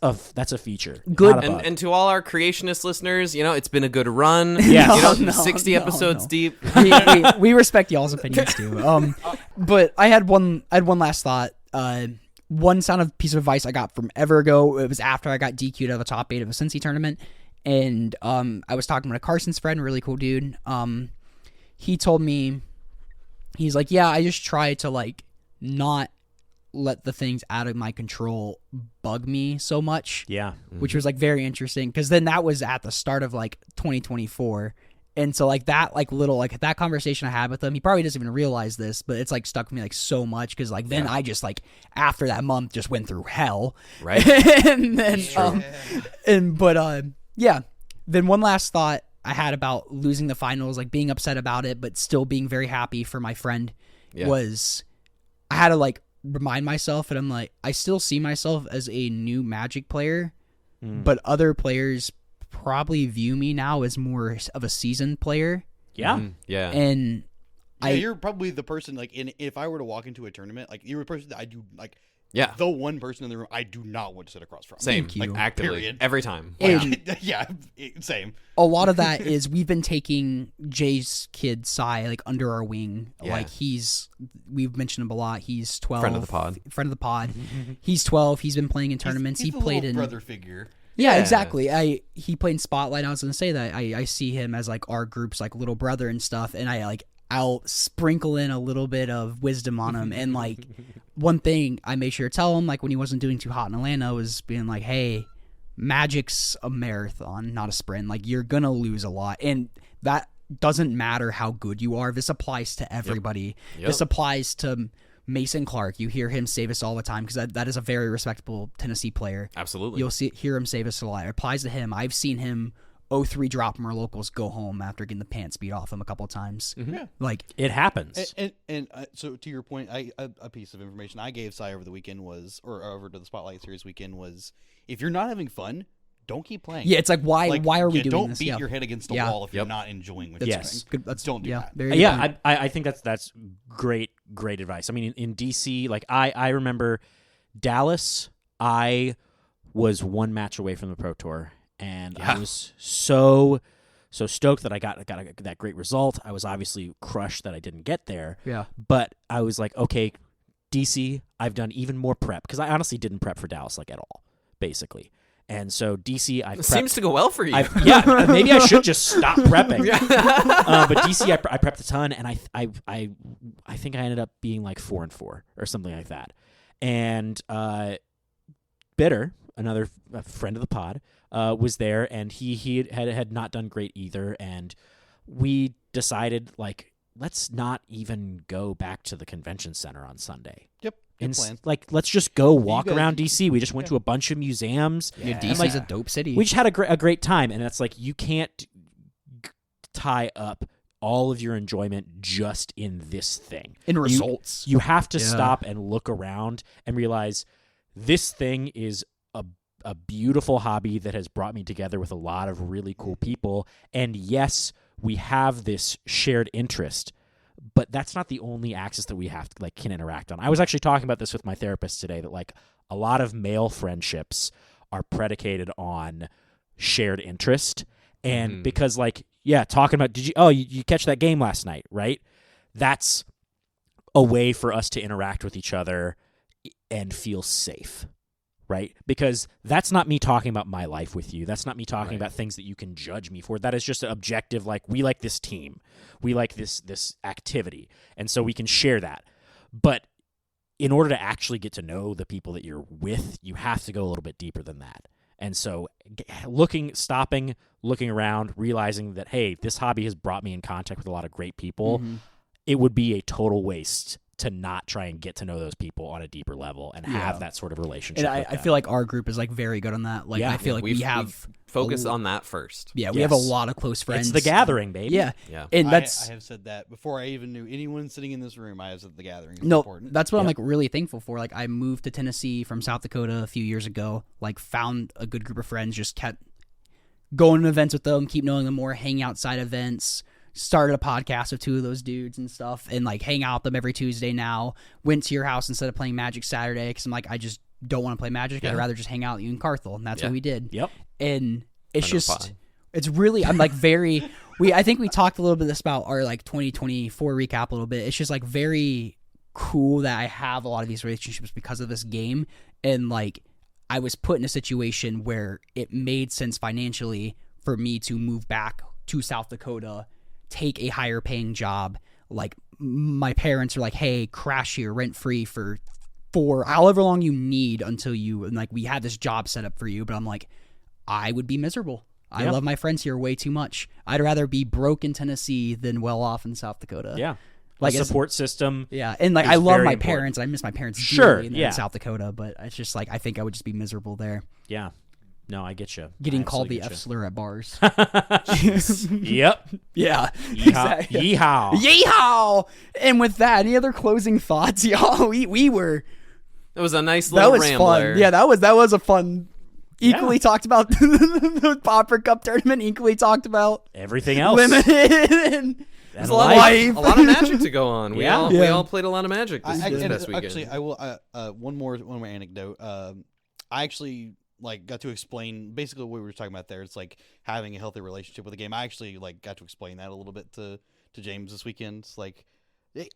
a feature. Good. Not a bug. And to all our creationist listeners, it's been a good run. Yes. 60 episodes deep. we respect y'all's opinions too. But I had one last thought. One piece of advice I got from ever ago. It was after I got DQ'd out of the top 8 of a Cincy tournament, and I was talking to Carson's friend, really cool dude. He told me, he's like, yeah, I just try to like not let the things out of my control bug me so much. Yeah. Which was like very interesting, because then that was at the start of like 2024. And so like that like little like that conversation I had with him, he probably doesn't even realize this, but it's like stuck with me like so much, because like then I just like after that month just went through hell. Right. And then then one last thought I had about losing the finals, like being upset about it but still being very happy for my friend, was I had to like remind myself, and I'm like, I still see myself as a new Magic player, but other players probably view me now as more of a seasoned player. Yeah. Yeah. And you're probably the person, like, if I were to walk into a tournament, like, you're a person that I do, like, the one person in the room I do not want to sit across from. Same. Thank you. Like, actively. Period. Every time. Same. a lot of that is we've been taking Jay's kid, Sai, like, under our wing. Yeah. Like, we've mentioned him a lot. He's 12. Friend of the pod. He's 12. He's been playing in tournaments. He's he the played little in brother figure. Yeah, Yeah. exactly. He played in Spotlight. I was gonna say that I see him as like our group's like little brother and stuff, and I'll sprinkle in a little bit of wisdom on him. And like one thing I made sure to tell him, like when he wasn't doing too hot in Atlanta, was being like, hey, Magic's a marathon, not a sprint. Like, you're gonna lose a lot, and that doesn't matter how good you are. This applies to everybody. Yep. This applies to Mason Clark. You hear him say this all the time, because that is a very respectable Tennessee player. Absolutely. You'll hear him say this a lot. It applies to him. I've seen him 0-3 drop from our locals, go home after getting the pants beat off him a couple of times. Yeah. Like, It happens. And so to your point, a piece of information I gave Sai over the weekend was, or over to the Spotlight Series weekend, was, if you're not having fun, don't keep playing. yeah, it's like, why are we doing don't this? beat your head against the wall if you're not enjoying what you're Yes. doing. Good. Don't do that. Very good point. I think that's great advice. I mean, in DC, like I remember Dallas, I was one match away from the Pro Tour, and I was so stoked that I got that great result. I was obviously crushed that I didn't get there. Yeah. But I was like, okay, DC, I've done even more prep, because I honestly didn't prep for Dallas like at all, basically. And so DC, I prepped. Seems to go well for you. Maybe I should just stop prepping. But DC, I prepped a ton, and I think I ended up being like 4-4 or something like that. And Bitter, another friend of the pod, was there, and he had not done great either. And we decided, like, let's not even go back to the convention center on Sunday. Yep. Good plan. Like, let's just go walk guys- around DC. We just went to a bunch of museums. Yeah, And, DC's like, a dope city. we just had a great time, and it's like, you can't tie up all of your enjoyment just in this thing. in results. You have to Yeah. stop and look around and realize this thing is a beautiful hobby that has brought me together with a lot of really cool people. And yes, we have this shared interest, but that's not the only axis that we have to can interact on. I was actually talking about this with my therapist today, that like a lot of male friendships are predicated on shared interest. And because talking about, you catch that game last night, right? That's a way for us to interact with each other and feel safe, right? Because that's not me talking about my life with you. That's not me talking about things that you can judge me for. That is just an objective, like, we like this team. We like this activity. And so we can share that. But in order to actually get to know the people that you're with, you have to go a little bit deeper than that. And so stopping, looking around, realizing that, hey, this hobby has brought me in contact with a lot of great people. it would be a total waste to not try and get to know those people on a deeper level and have that sort of relationship. And with I them. feel like our group is like very good on that. Like I feel like we have focus on that first. Yeah, we have a lot of close friends. It's the gathering, baby. Yeah, Yeah. and I that's have said that before I even knew anyone sitting in this room. I have said the gathering is no, important. that's what I'm like really thankful for. Like I moved to Tennessee from South Dakota a few years ago. Like found a good group of friends, just kept going to events with them, keep knowing them more, hang outside events. Started a podcast with two of those dudes and stuff, and like hang out with them every Tuesday now. Went to your house instead of playing Magic Saturday because I'm like, I just don't want to play Magic. I'd rather just hang out with you in Carthel, and that's what we did. Yep. And it's just, it's really, I'm like very, I think we talked a little bit about our like 2024 recap a little bit. It's just like very cool that I have a lot of these relationships because of this game, and like I was put in a situation where it made sense financially for me to move back to South Dakota, take a higher paying job. Like my parents are like, hey, crash here rent free for however long you need until you, and like we had this job set up for you. But I'm like, I would be miserable. I love my friends here way too much. I'd rather be broke in Tennessee than well off in South Dakota. Yeah. Like a support system. Yeah. And like I love very my important. parents. I miss my parents Sure, dearly in South Dakota, but it's just like I think I would just be miserable there. Yeah. No, I get you. Getting called the F slur at bars. Yep. Yeah. Yeehaw. Yeehaw. Yeehaw! And with that, any other closing thoughts, y'all? We were. That was a nice little rambler. Fun. Yeah, that was a fun. Equally talked about the Pauper Cup tournament. Equally talked about everything else. Limited and life. A lot of Magic to go on. We all played a lot of Magic this past weekend. Actually, I will. One more anecdote. I actually got to explain basically what we were talking about there. It's like having a healthy relationship with the game. I actually got to explain that a little bit to James this weekend. It's like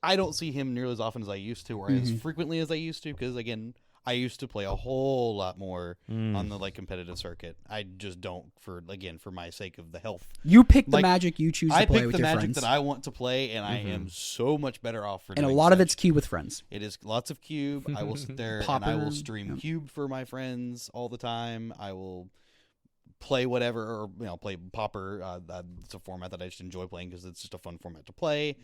I don't see him nearly as often as I used to, or as frequently as I used to, because again, I used to play a whole lot more on the competitive circuit. I just don't for my sake of the health. You pick the Magic you choose to play with your friends. I pick the Magic that I want to play, and I am so much better off for. And doing a lot of such. it's cube with friends. It is lots of cube. I will sit there and I will stream cube for my friends all the time. I will play whatever, or play Pauper. It's a format that I just enjoy playing because it's just a fun format to play.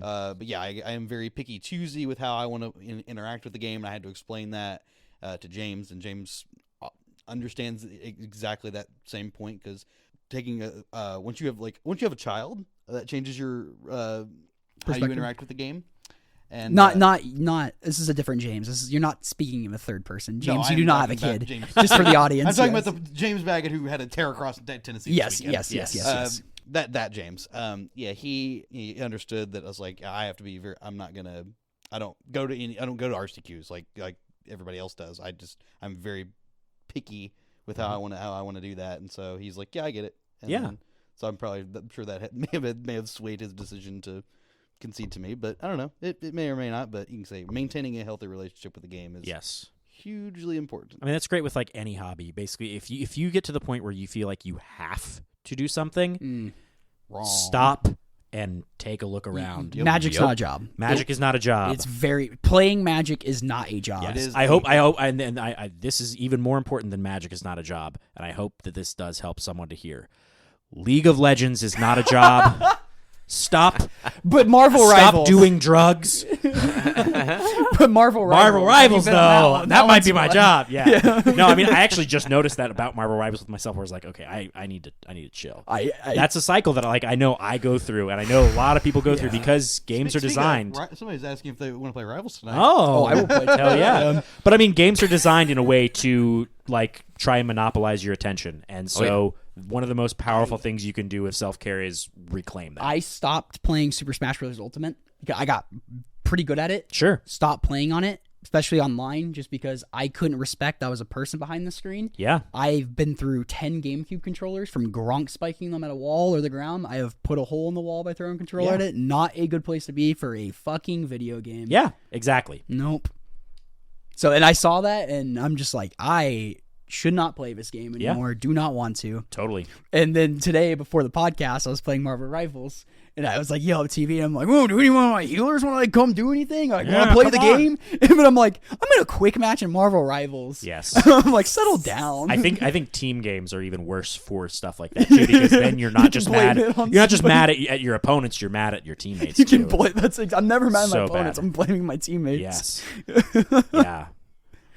But yeah, I am very picky choosy with how I want to interact with the game, and I had to explain that to James, and James understands exactly that same point, because taking once you have a child, that changes your how you interact with the game. And not this is a different James. You're not speaking in the third person. James, no, you do not have a kid. Just for the audience. I'm talking about the James Baggett who had a tear across Tennessee. Yes. That James. He understood that I was like, I have to be very. I don't go to RCQs like everybody else does. I'm very picky with how I want to do that, and so he's like, yeah, I get it. And so I'm sure that may have swayed his decision to concede to me, but I don't know. It may or may not, but you can say maintaining a healthy relationship with the game is hugely important. I mean, that's great with any hobby. Basically, if you get to the point where you feel like you have to do something, stop and take a look around. Magic's not a job. Magic is not a job. It's playing Magic is not a job. Yes. I hope, and this is even more important than Magic is not a job, and I hope that this does help someone to hear. League of Legends is not a job. Stop. But Marvel Rivals. Stop doing drugs. But Marvel Rivals, though. That might be my job. Yeah. No, I mean, I actually just noticed that about Marvel Rivals with myself, where I was like, okay, I need to chill. That's a cycle that I know I go through, and I know a lot of people go through because games are designed. Somebody's asking if they want to play Rivals tonight. Oh, I will play. Hell yeah. But I mean, games are designed in a way to try and monopolize your attention, and so. One of the most powerful things you can do with self-care is reclaim that. I stopped playing Super Smash Bros. Ultimate. I got pretty good at it. Sure. Stopped playing on it, especially online, just because I couldn't respect I was a person behind the screen. Yeah. I've been through 10 GameCube controllers, from Gronk spiking them at a wall or the ground. I have put a hole in the wall by throwing a controller at it. Not a good place to be for a fucking video game. Yeah, exactly. Nope. So, and I saw that, and I'm just like, I should not play this game Yeah. anymore. Do not want to. Totally. And then today, before the podcast, I was playing Marvel Rivals, and I was like, yo, TV, I'm like, whoa, do any one of my healers want to like come do anything? Like, want to play the come on. game? But I'm like, I'm in a quick match in Marvel Rivals. Yes. I'm like, settle down. I think team games are even worse for stuff like that too, because then you're not just blame mad. it on You're not just mad at your opponents. You're mad at your teammates. You can too. blame. I'm never mad at my So opponents. bad. I'm blaming my teammates. Yes. Yeah.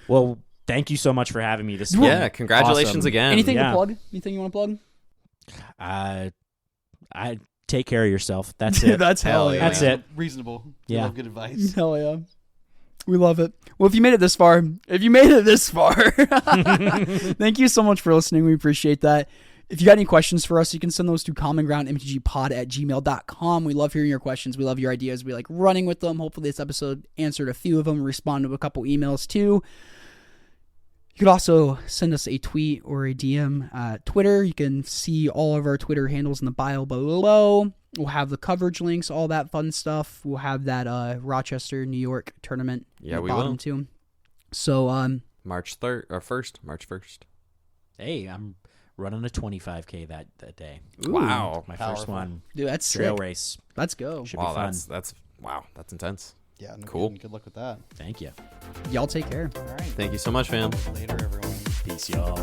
Well, thank you so much for having me. This Yeah, congratulations awesome. again. Anything Yeah. to plug? Anything you want to plug? I take care of yourself. That's it. That's hell yeah. That's it. Reasonable. Yeah. Love good advice. Hell yeah. We love it. Well, if you made it this far, thank you so much for listening. We appreciate that. If you got any questions for us, you can send those to commongroundmtgpod@gmail.com. We love hearing your questions. We love your ideas. We like running with them. Hopefully this episode answered a few of them, responded to a couple emails too. You could also send us a tweet or a DM at Twitter. You can see all of our Twitter handles in the bio below. We'll have the coverage links, all that fun stuff. We'll have that Rochester, New York tournament. Yeah, at the we bottom will. too. So, March 1st. Hey, I'm running a 25K that day. Wow. My first Powerful. one. dude, that's Trail sick. race. Let's go. Should be Wow, fun. that's intense. Yeah. No Cool. Good luck with that. Thank you. Y'all take care. All right. Thank you so much, fam. Later, everyone. Peace, y'all.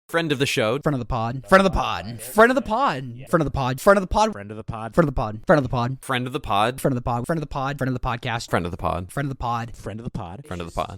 Friend of the show. Friend of the pod. Friend of the pod. Friend of the pod. Friend of the pod. Friend of the pod. Friend of the pod. Friend of the pod. Friend of the pod. Friend of the pod. Friend of the pod. Friend of the pod. Friend of the podcast. Friend of the pod. Friend of the pod. Friend of the pod. Friend of the pod.